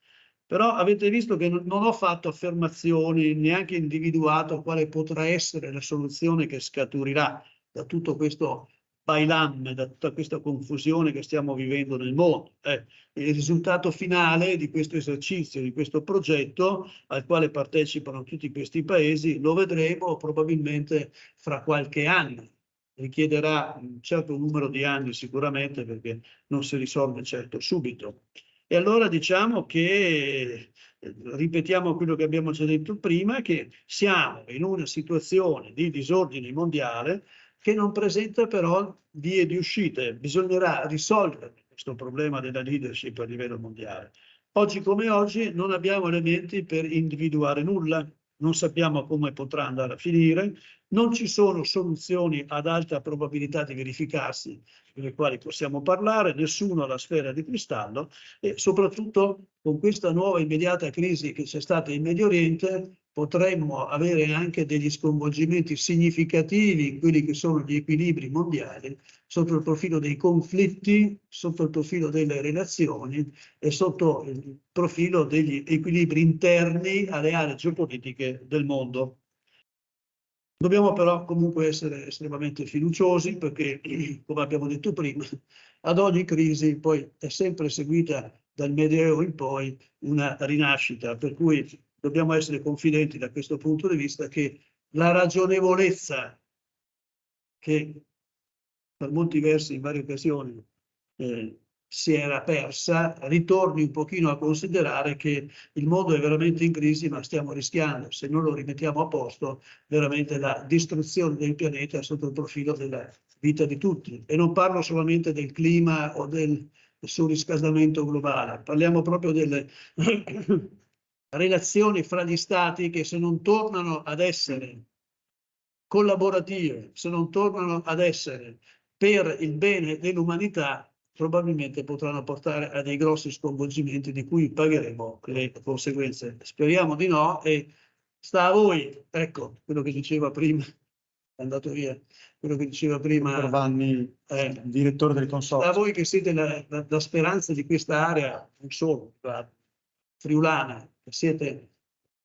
Però avete visto che non ho fatto affermazioni, neanche individuato quale potrà essere la soluzione che scaturirà da tutto questo bailam, da tutta questa confusione che stiamo vivendo nel mondo. Il risultato finale di questo esercizio, di questo progetto al quale partecipano tutti questi paesi, lo vedremo probabilmente fra qualche anno. Richiederà un certo numero di anni sicuramente perché non si risolve certo subito. E allora diciamo che, ripetiamo quello che abbiamo già detto prima, che siamo in una situazione di disordine mondiale che non presenta però vie di uscita. Bisognerà risolvere questo problema della leadership a livello mondiale. Oggi come oggi non abbiamo elementi per individuare nulla, non sappiamo come potrà andare a finire, non ci sono soluzioni ad alta probabilità di verificarsi, delle quali possiamo parlare, nessuno ha la sfera di cristallo e soprattutto con questa nuova immediata crisi che c'è stata in Medio Oriente potremmo avere anche degli sconvolgimenti significativi in quelli che sono gli equilibri mondiali sotto il profilo dei conflitti, sotto il profilo delle relazioni e sotto il profilo degli equilibri interni alle aree geopolitiche del mondo. Dobbiamo però comunque essere estremamente fiduciosi perché, come abbiamo detto prima, ad ogni crisi poi è sempre seguita dal Medioevo in poi una rinascita, per cui dobbiamo essere confidenti da questo punto di vista che la ragionevolezza che per molti versi in varie occasioni si era persa, ritorni un pochino a considerare che il mondo è veramente in crisi, ma stiamo rischiando, se non lo rimettiamo a posto, veramente la distruzione del pianeta sotto il profilo della vita di tutti. E non parlo solamente del clima o del surriscaldamento globale, parliamo proprio delle relazioni fra gli stati che se non tornano ad essere collaborative, se non tornano ad essere per il bene dell'umanità, probabilmente potranno portare a dei grossi sconvolgimenti di cui pagheremo le conseguenze. Speriamo di no e sta a voi, ecco, quello che diceva prima, è andato via, quello che diceva prima Vanni, direttore del consorzio. Sta a voi che siete la speranza di questa area, non solo, la friulana, che siete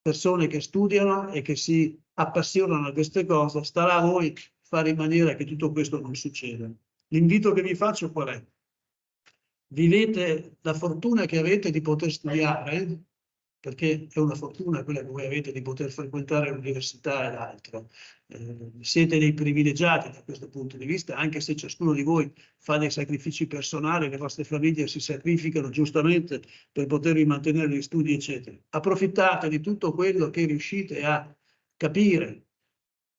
persone che studiano e che si appassionano a queste cose, starà a voi fare in maniera che tutto questo non succeda. L'invito che vi faccio qual è? Vivete la fortuna che avete di poter studiare, perché è una fortuna quella che voi avete di poter frequentare l'università e l'altro. Siete dei privilegiati da questo punto di vista, anche se ciascuno di voi fa dei sacrifici personali, le vostre famiglie si sacrificano giustamente per potervi mantenere gli studi, eccetera. Approfittate di tutto quello che riuscite a capire,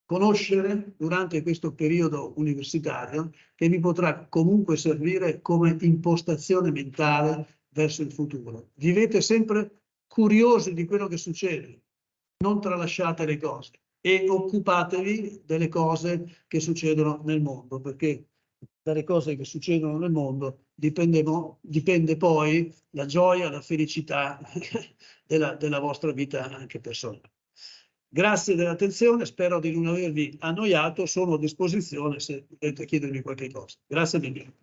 conoscere durante questo periodo universitario, che vi potrà comunque servire come impostazione mentale verso il futuro. Vivete sempre curiosi di quello che succede, non tralasciate le cose e occupatevi delle cose che succedono nel mondo, perché dalle cose che succedono nel mondo dipende poi la gioia, la felicità della vostra vita anche personale. Grazie dell'attenzione, spero di non avervi annoiato, sono a disposizione se volete chiedermi qualche cosa. Grazie mille.